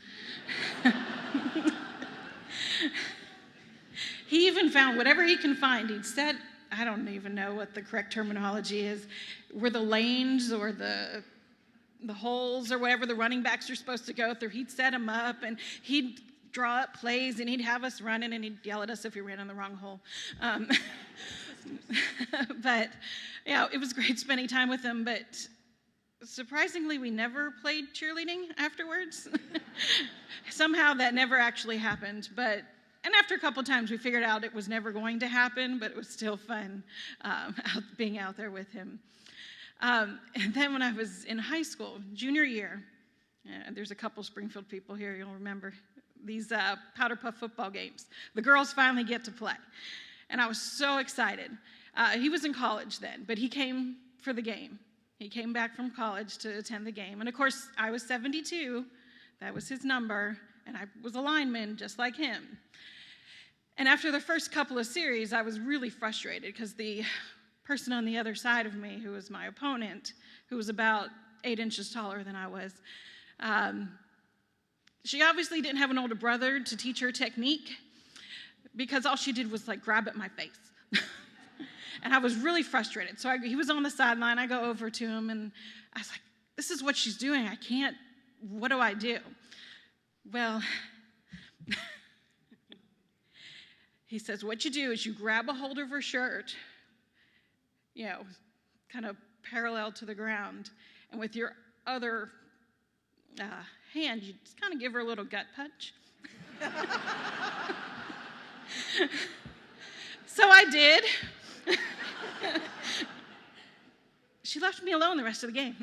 He even found whatever he can find. He'd set, I don't even know what the correct terminology is, were the lanes or the holes or whatever the running backs are supposed to go through. He'd set them up, and he'd draw up plays, and he'd have us running, and he'd yell at us if we ran in the wrong hole. But, yeah, it was great spending time with him, but surprisingly, we never played cheerleading afterwards. Somehow that never actually happened, and after a couple times we figured out it was never going to happen, but it was still fun being out there with him. And then when I was in high school, junior year, there's a couple Springfield people here, you'll remember these powder puff football games. The girls finally get to play, and I was so excited. He was in college then, but he came for the game. He came back from college to attend the game. And of course, I was 72. That was his number. And I was a lineman just like him. And after the first couple of series, I was really frustrated because the person on the other side of me, who was my opponent, who was about 8 inches taller than I was, she obviously didn't have an older brother to teach her technique, because all she did was grab at my face. And I was really frustrated. So he was on the sideline. I go over to him, and I was like, this is what she's doing. I can't what do I do? Well, he says, what you do is you grab a hold of her shirt, kind of parallel to the ground, and with your other hand, you just kind of give her a little gut punch. So I did. She left me alone the rest of the game.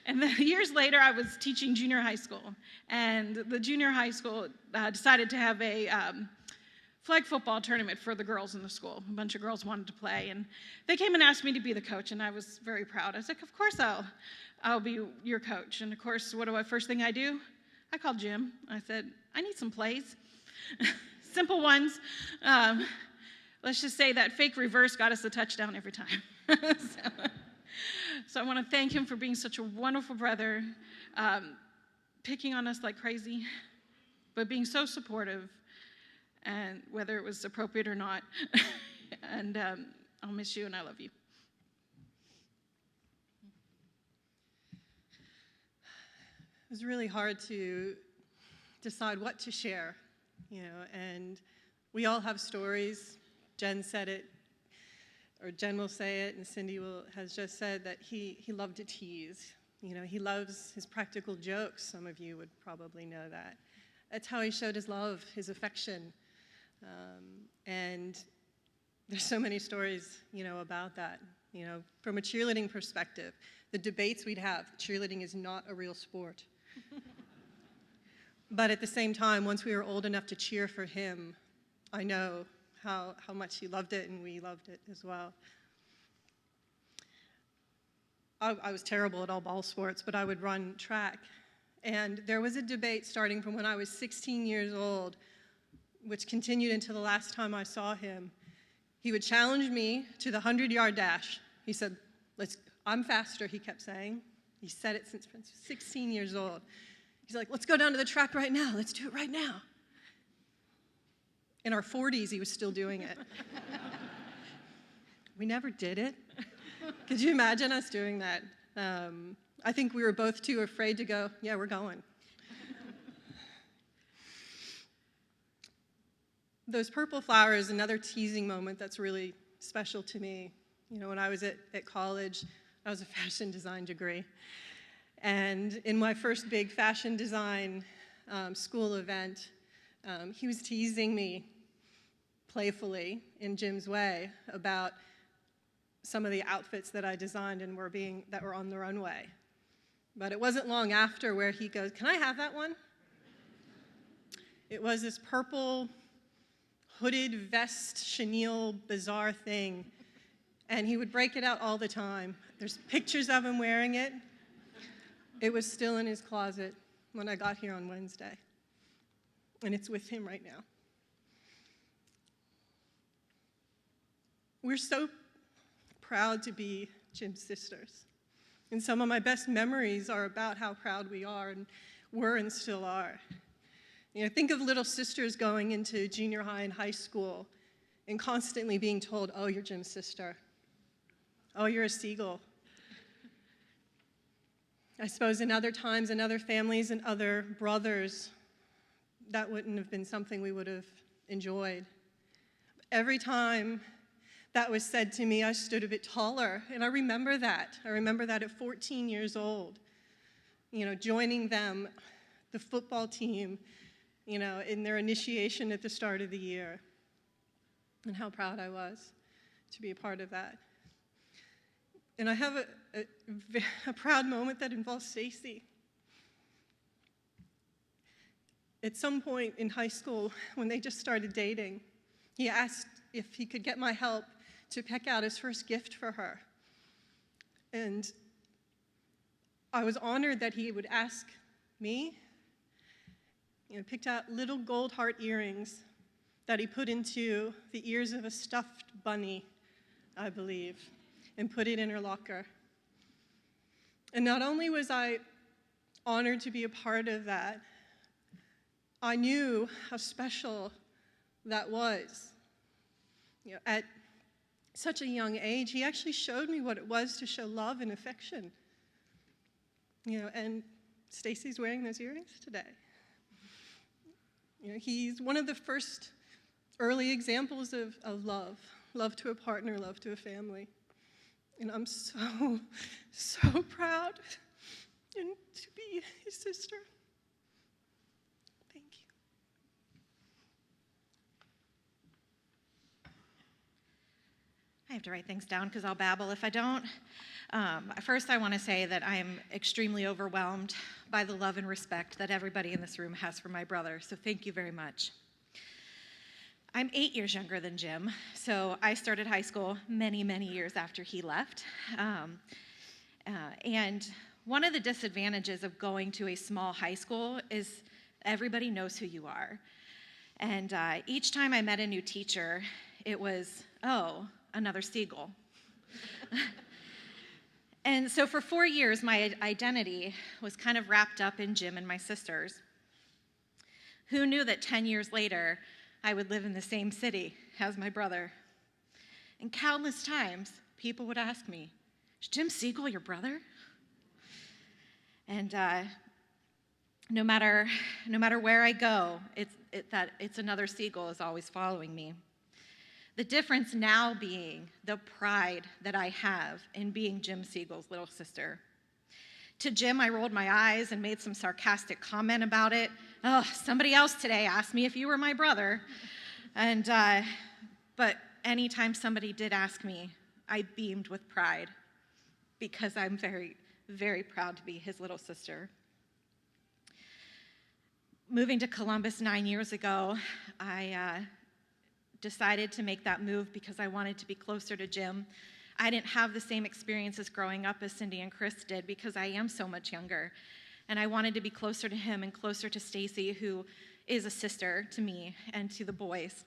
And then years later, I was teaching junior high school, and the junior high school decided to have a flag football tournament for the girls in the school. A bunch of girls wanted to play, and they came and asked me to be the coach, and I was very proud. I was like, of course I'll be your coach. And of course, first thing I do? I called Jim. I said, I need some plays. Simple ones. Let's just say that fake reverse got us a touchdown every time. So I want to thank him for being such a wonderful brother, picking on us like crazy, but being so supportive, and whether it was appropriate or not. And I'll miss you, and I love you. It was really hard to decide what to share, and we all have stories. Jen said it, or Jen will say it, and Cindy has just said that he loved to tease. He loves his practical jokes. Some of you would probably know that. That's how he showed his love, his affection. And there's so many stories, about that. From a cheerleading perspective, the debates we'd have, cheerleading is not a real sport. But at the same time, once we were old enough to cheer for him, I know how much he loved it, and we loved it as well. I was terrible at all ball sports, but I would run track. And there was a debate starting from when I was 16 years old, which continued until the last time I saw him. He would challenge me to the 100-yard dash. He said, I'm faster, he kept saying. He said it since 16 years old. He's like, let's go down to the track right now. Let's do it right now. In our 40s, he was still doing it. We never did it. Could you imagine us doing that? I think we were both too afraid to go, yeah, we're going. Those purple flowers, another teasing moment that's really special to me. When I was at college, I was a fashion design degree. And in my first big fashion design school event, he was teasing me playfully in Jim's way about some of the outfits that I designed and that were on the runway. But it wasn't long after where he goes, can I have that one? It was this purple hooded vest chenille bizarre thing, and he would break it out all the time. There's pictures of him wearing it. It was still in his closet when I got here on Wednesday, and it's with him right now. We're so proud to be Jim's sisters, and some of my best memories are about how proud we are and were and still are. Think of little sisters going into junior high and high school and constantly being told, oh, you're Jim's sister. Oh, you're a Siegel. I suppose in other times, in other families, and other brothers, that wouldn't have been something we would have enjoyed. Every time that was said to me, I stood a bit taller, and I remember that. I remember that at 14 years old, joining them, the football team, in their initiation at the start of the year, and how proud I was to be a part of that. And I have a proud moment that involves Stacy. At some point in high school, when they just started dating, he asked if he could get my help to pick out his first gift for her. And I was honored that he would ask me. Picked out little gold heart earrings that he put into the ears of a stuffed bunny, I believe, and put it in her locker. And not only was I honored to be a part of that, I knew how special that was. At such a young age, he actually showed me what it was to show love and affection. And Stacy's wearing those earrings today. He's one of the first early examples of love to a partner, love to a family. And I'm so, so proud to be his sister. Thank you. I have to write things down because I'll babble if I don't. First, I want to say that I'm extremely overwhelmed by the love and respect that everybody in this room has for my brother, so thank you very much. I'm 8 years younger than Jim, so I started high school many, many years after he left. And one of the disadvantages of going to a small high school is everybody knows who you are. And each time I met a new teacher, it was, oh, another Siegel. And so for 4 years, my identity was kind of wrapped up in Jim and my sisters. Who knew that 10 years later, I would live in the same city as my brother? And countless times, people would ask me, is Jim Siegel your brother? And no matter where I go, it's another Siegel is always following me. The difference now being the pride that I have in being Jim Siegel's little sister. To Jim, I rolled my eyes and made some sarcastic comment about it. Oh, somebody else today asked me if you were my brother. But anytime somebody did ask me, I beamed with pride because I'm very, very proud to be his little sister. Moving to Columbus 9 years ago, I decided to make that move because I wanted to be closer to Jim. I didn't have the same experiences growing up as Cindy and Chris did because I am so much younger. And I wanted to be closer to him and closer to Stacy, who is a sister to me and to the boys.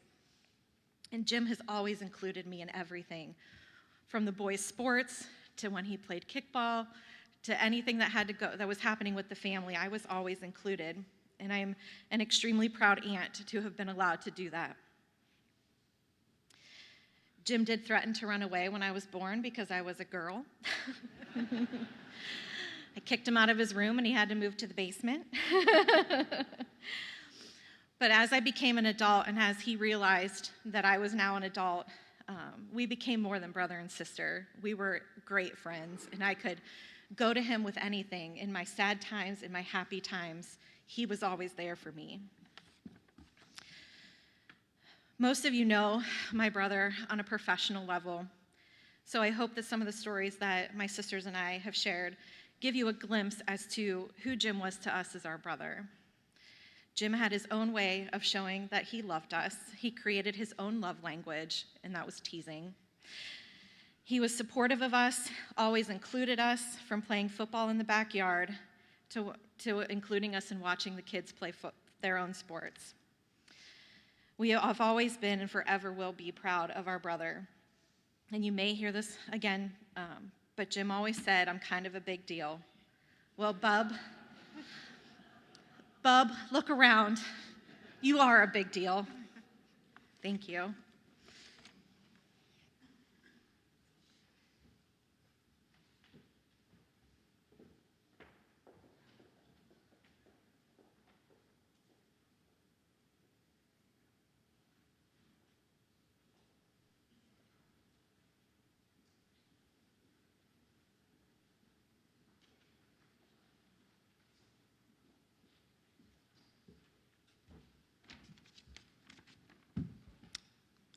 And Jim has always included me in everything, from the boys' sports to when he played kickball to anything that was happening with the family. I was always included. And I'm an extremely proud aunt to have been allowed to do that. Jim did threaten to run away when I was born because I was a girl. I kicked him out of his room and he had to move to the basement. But as I became an adult and as he realized that I was now an adult, we became more than brother and sister. We were great friends, and I could go to him with anything. In my sad times, in my happy times, he was always there for me. Most of you know my brother on a professional level, so I hope that some of the stories that my sisters and I have shared give you a glimpse as to who Jim was to us as our brother. Jim had his own way of showing that he loved us. He created his own love language, and that was teasing. He was supportive of us, always included us, from playing football in the backyard to including us in watching the kids play their own sports. We have always been and forever will be proud of our brother. And you may hear this again, but Jim always said, I'm kind of a big deal. Well, Bub, look around. You are a big deal. Thank you.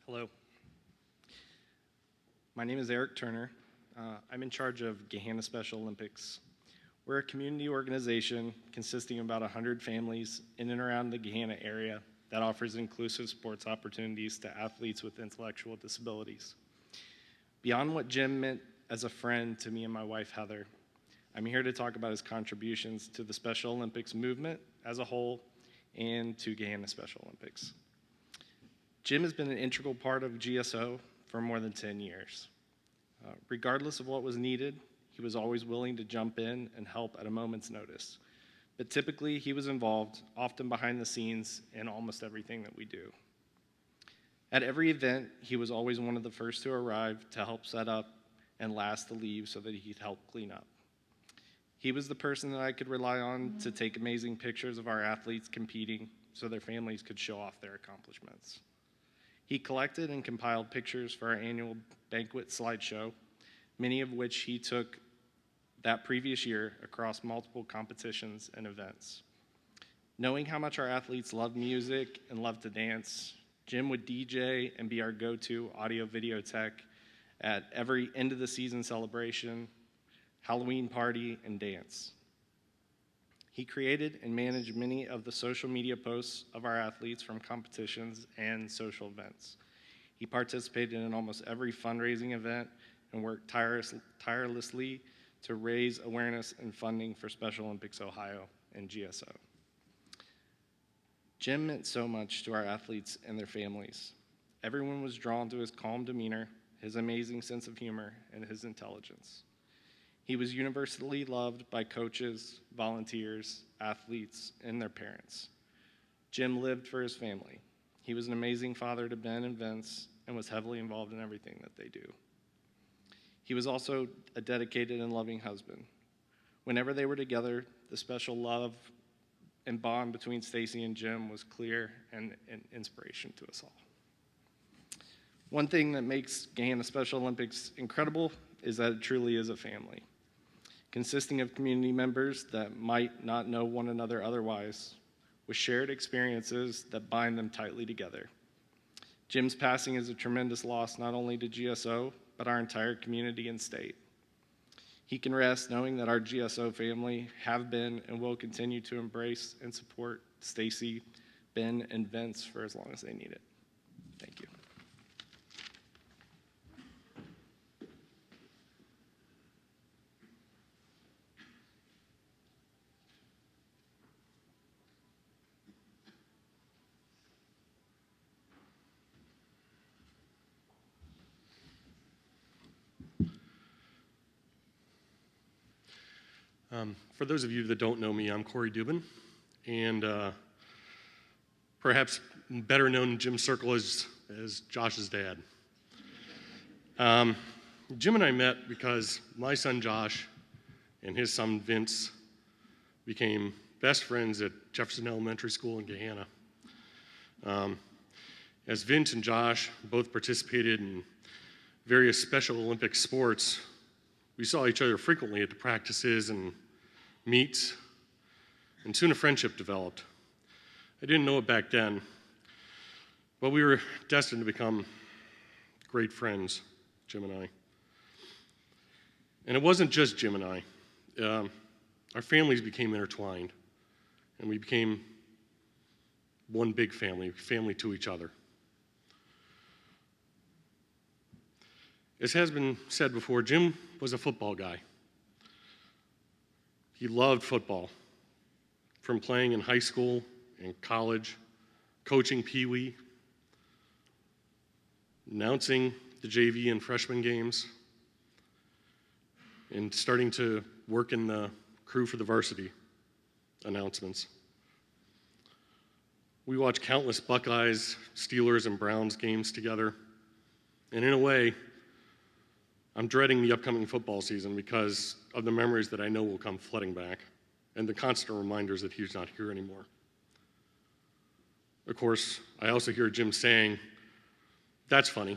Hello. My name is Eric Turner. I'm in charge of Gahanna Special Olympics. We're a community organization consisting of about 100 families in and around the Gahanna area that offers inclusive sports opportunities to athletes with intellectual disabilities. Beyond what Jim meant as a friend to me and my wife, Heather, I'm here to talk about his contributions to the Special Olympics movement as a whole and to Gahanna Special Olympics. Jim has been an integral part of GSO for more than 10 years. Regardless of what was needed, he was always willing to jump in and help at a moment's notice. But typically, he was involved, often behind the scenes, in almost everything that we do. At every event, he was always one of the first to arrive to help set up and last to leave so that he could help clean up. He was the person that I could rely on to take amazing pictures of our athletes competing so their families could show off their accomplishments. He collected and compiled pictures for our annual banquet slideshow, many of which he took that previous year across multiple competitions and events. Knowing how much our athletes loved music and loved to dance, Jim would DJ and be our go-to audio-video tech at every end-of-the-season celebration, Halloween party, and dance. He created and managed many of the social media posts of our athletes from competitions and social events. He participated in almost every fundraising event and worked tirelessly to raise awareness and funding for Special Olympics Ohio and GSO. Jim meant so much to our athletes and their families. Everyone was drawn to his calm demeanor, his amazing sense of humor, and his intelligence. He was universally loved by coaches, volunteers, athletes, and their parents. Jim lived for his family. He was an amazing father to Ben and Vince and was heavily involved in everything that they do. He was also a dedicated and loving husband. Whenever they were together, the special love and bond between Stacy and Jim was clear and an inspiration to us all. One thing that makes Gahanna Special Olympics incredible is that it truly is a family, consisting of community members that might not know one another otherwise, with shared experiences that bind them tightly together. Jim's passing is a tremendous loss not only to GSO, but our entire community and state. He can rest knowing that our GSO family have been and will continue to embrace and support Stacy, Ben, and Vince for as long as they need it. Thank you. For those of you that don't know me, I'm Corey Dubin, and perhaps better known in Jim's circle as Josh's dad. Jim and I met because my son Josh and his son Vince became best friends at Jefferson Elementary School in Gahanna. As Vince and Josh both participated in various Special Olympic sports, we saw each other frequently at the practices and meets, and soon a friendship developed. I didn't know it back then, but we were destined to become great friends, Jim and I. And it wasn't just Jim and I. Our families became intertwined, and we became one big family to each other. As has been said before, Jim was a football guy. He loved football, from playing in high school and college, coaching Pee Wee, announcing the JV and freshman games, and starting to work in the crew for the varsity announcements. We watched countless Buckeyes, Steelers, and Browns games together, and in a way, I'm dreading the upcoming football season because of the memories that I know will come flooding back and the constant reminders that he's not here anymore. Of course, I also hear Jim saying, "That's funny.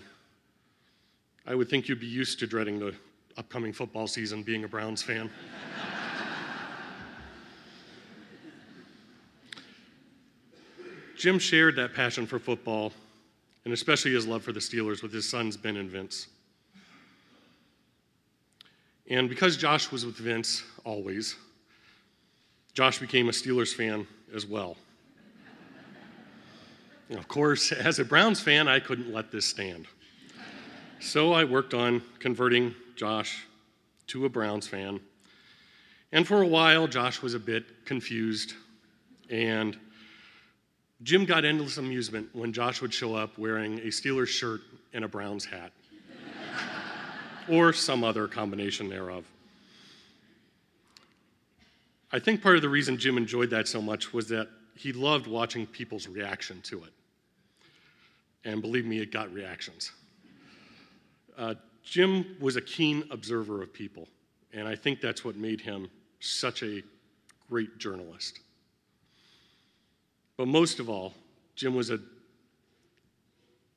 I would think you'd be used to dreading the upcoming football season being a Browns fan." Jim shared that passion for football and especially his love for the Steelers with his sons Ben and Vince. And because Josh was with Vince always, Josh became a Steelers fan as well. And of course, as a Browns fan, I couldn't let this stand. So I worked on converting Josh to a Browns fan. And for a while, Josh was a bit confused. And Jim got endless amusement when Josh would show up wearing a Steelers shirt and a Browns hat. Or some other combination thereof. I think part of the reason Jim enjoyed that so much was that he loved watching people's reaction to it. And believe me, it got reactions. Jim was a keen observer of people, and I think that's what made him such a great journalist. But most of all, Jim was a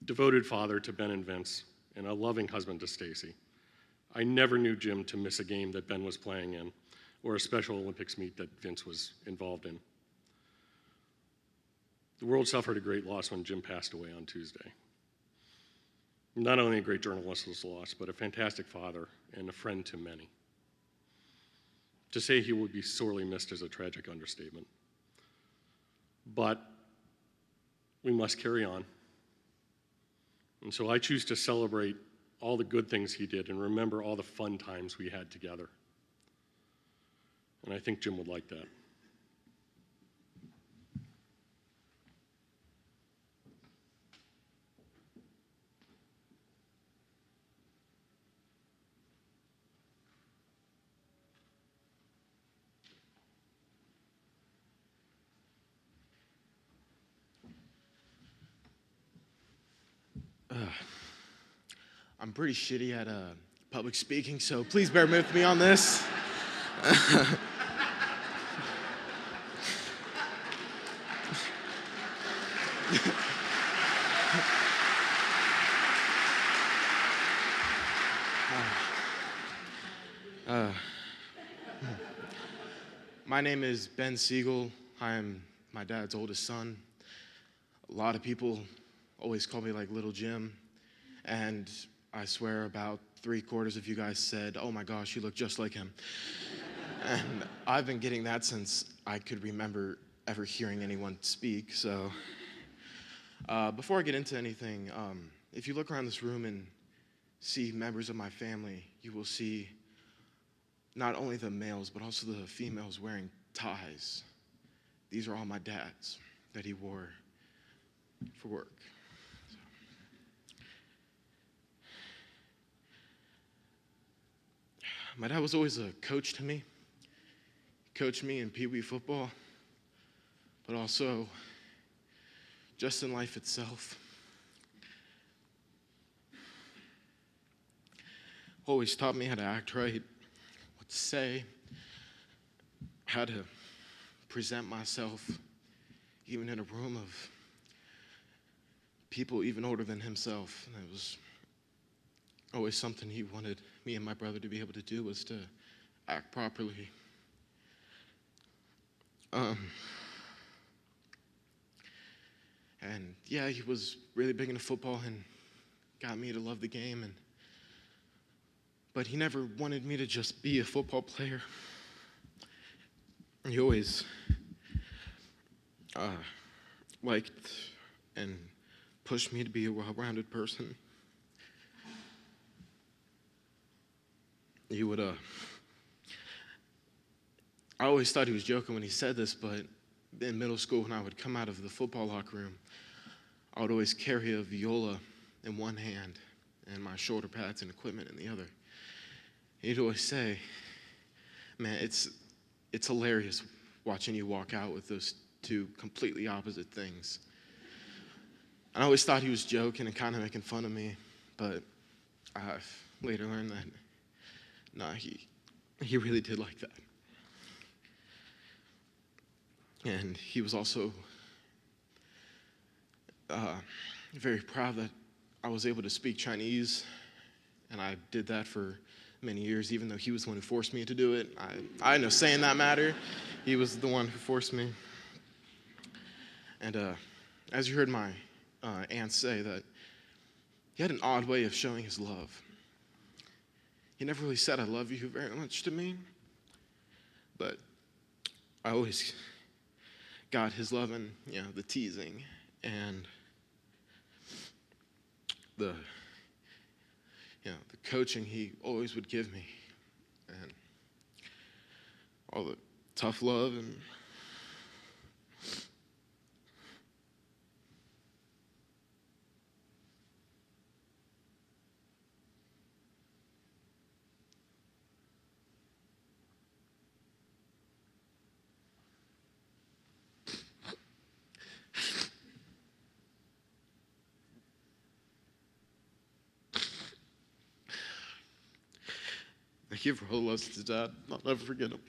devoted father to Ben and Vince and a loving husband to Stacy. I never knew Jim to miss a game that Ben was playing in or a Special Olympics meet that Vince was involved in. The world suffered a great loss when Jim passed away on Tuesday. Not only a great journalist was lost, but a fantastic father and a friend to many. To say he would be sorely missed is a tragic understatement. But we must carry on. And so I choose to celebrate all the good things he did and remember all the fun times we had together. And I think Jim would like that. I'm pretty shitty at public speaking, so please bear with me on this. My name is Ben Siegel. I am my dad's oldest son. A lot of people always call me like Little Jim, and I swear about 3/4 of you guys said, "Oh my gosh, you look just like him." And I've been getting that since I could remember ever hearing anyone speak. So before I get into anything, if you look around this room and see members of my family, you will see not only the males, but also the females wearing ties. These are all my dad's that he wore for work. My dad was always a coach to me. He coached me in Pee Wee football, but also just in life itself. Always taught me how to act right, what to say, how to present myself, even in a room of people even older than himself. And it was always something he wanted me and my brother to be able to do, was to act properly. And yeah, he was really big into football and got me to love the game. But he never wanted me to just be a football player. He always liked and pushed me to be a well-rounded person. He would, I always thought he was joking when he said this, but in middle school when I would come out of the football locker room, I would always carry a viola in one hand and my shoulder pads and equipment in the other. He'd always say, "Man, it's hilarious watching you walk out with those two completely opposite things." I always thought he was joking and kind of making fun of me, but I've later learned that, no, he really did like that. And he was also very proud that I was able to speak Chinese, and I did that for many years, even though he was the one who forced me to do it. I know saying that matter. He was the one who forced me. And as you heard my aunt say, that he had an odd way of showing his love. He never really said, "I love you" very much to me, but I always got his love in, the teasing and the coaching he always would give me, and all the tough love and Thank you for all us to Dad. I'll never forget him.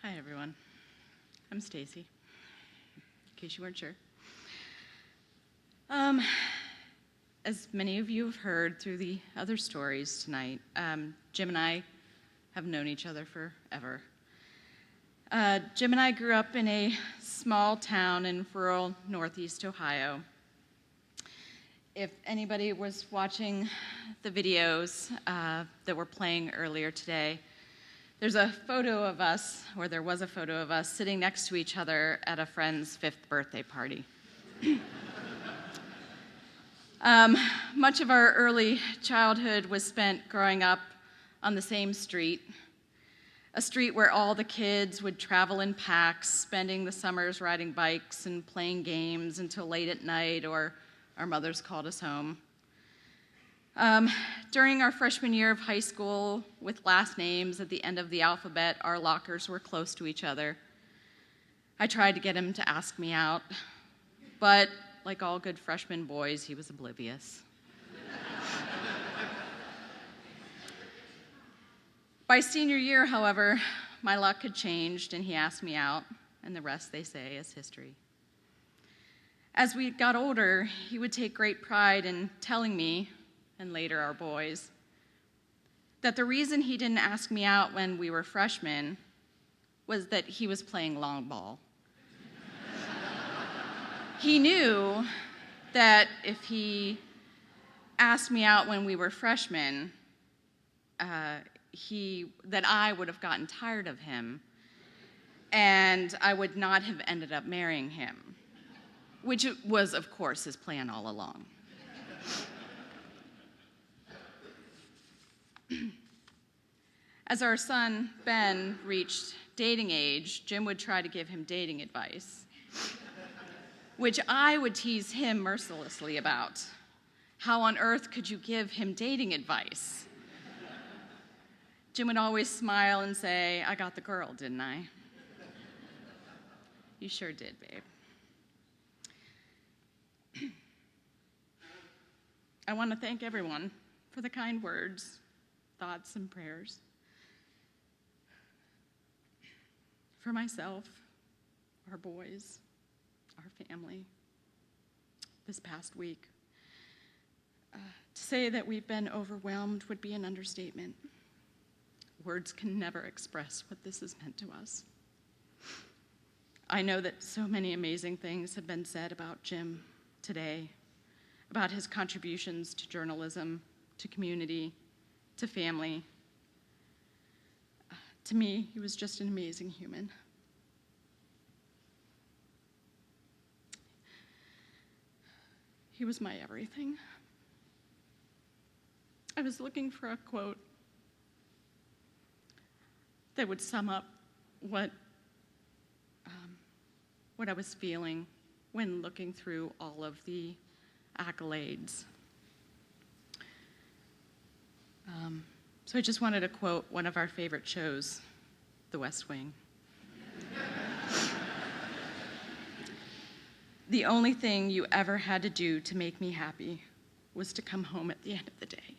Hi, everyone. I'm Stacy, in case you weren't sure. As many of you have heard through the other stories tonight, Jim and I have known each other forever. Jim and I grew up in a small town in rural Northeast Ohio. If anybody was watching the videos that were playing earlier today, there's a photo of us, or there was a photo of us, sitting next to each other at a friend's 5th birthday party. Much of our early childhood was spent growing up on the same street, a street where all the kids would travel in packs, spending the summers riding bikes and playing games until late at night, or our mothers called us home. During our freshman year of high school, with last names at the end of the alphabet, our lockers were close to each other. I tried to get him to ask me out, but like all good freshman boys, he was oblivious. By senior year, however, my luck had changed and he asked me out, and the rest, they say, is history. As we got older, he would take great pride in telling me, and later our boys, that the reason he didn't ask me out when we were freshmen was that he was playing long ball. He knew that if he asked me out when we were freshmen, that I would have gotten tired of him and I would not have ended up marrying him, which was, of course, his plan all along. As our son, Ben, reached dating age, Jim would try to give him dating advice, which I would tease him mercilessly about. How on earth could you give him dating advice? Jim would always smile and say, I got the girl, didn't I? You sure did, babe. I want to thank everyone for the kind words, thoughts, and prayers. For myself, our boys, our family, this past week. To say that we've been overwhelmed would be an understatement. Words can never express what this has meant to us. I know that so many amazing things have been said about Jim today, about his contributions to journalism, to community, to family. To me, he was just an amazing human. He was my everything. I was looking for a quote that would sum up what I was feeling when looking through all of the accolades. So I just wanted to quote one of our favorite shows, The West Wing. The only thing you ever had to do to make me happy was to come home at the end of the day.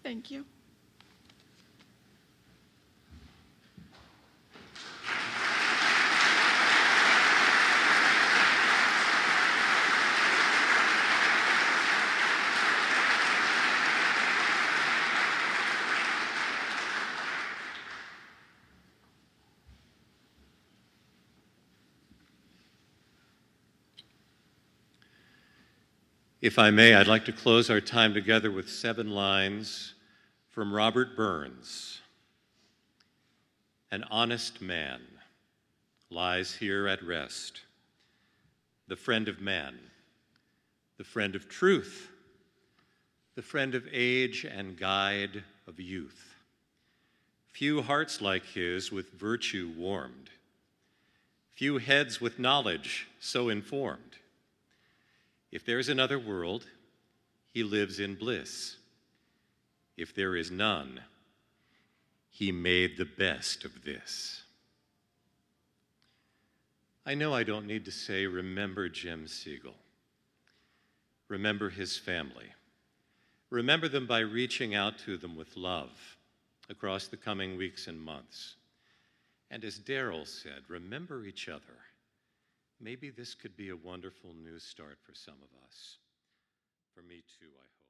Thank you. If I may, I'd like to close our time together with 7 lines from Robert Burns. An honest man lies here at rest, the friend of man the friend of truth, the friend of age and guide of youth. Few hearts like his with virtue warmed, few heads with knowledge so informed. If there's another world, he lives in bliss. If there is none, he made the best of this. I know I don't need to say, remember Jim Siegel. Remember his family. Remember them by reaching out to them with love across the coming weeks and months. And as Darrell said, remember each other. Maybe this could be a wonderful new start for some of us. For me too, I hope.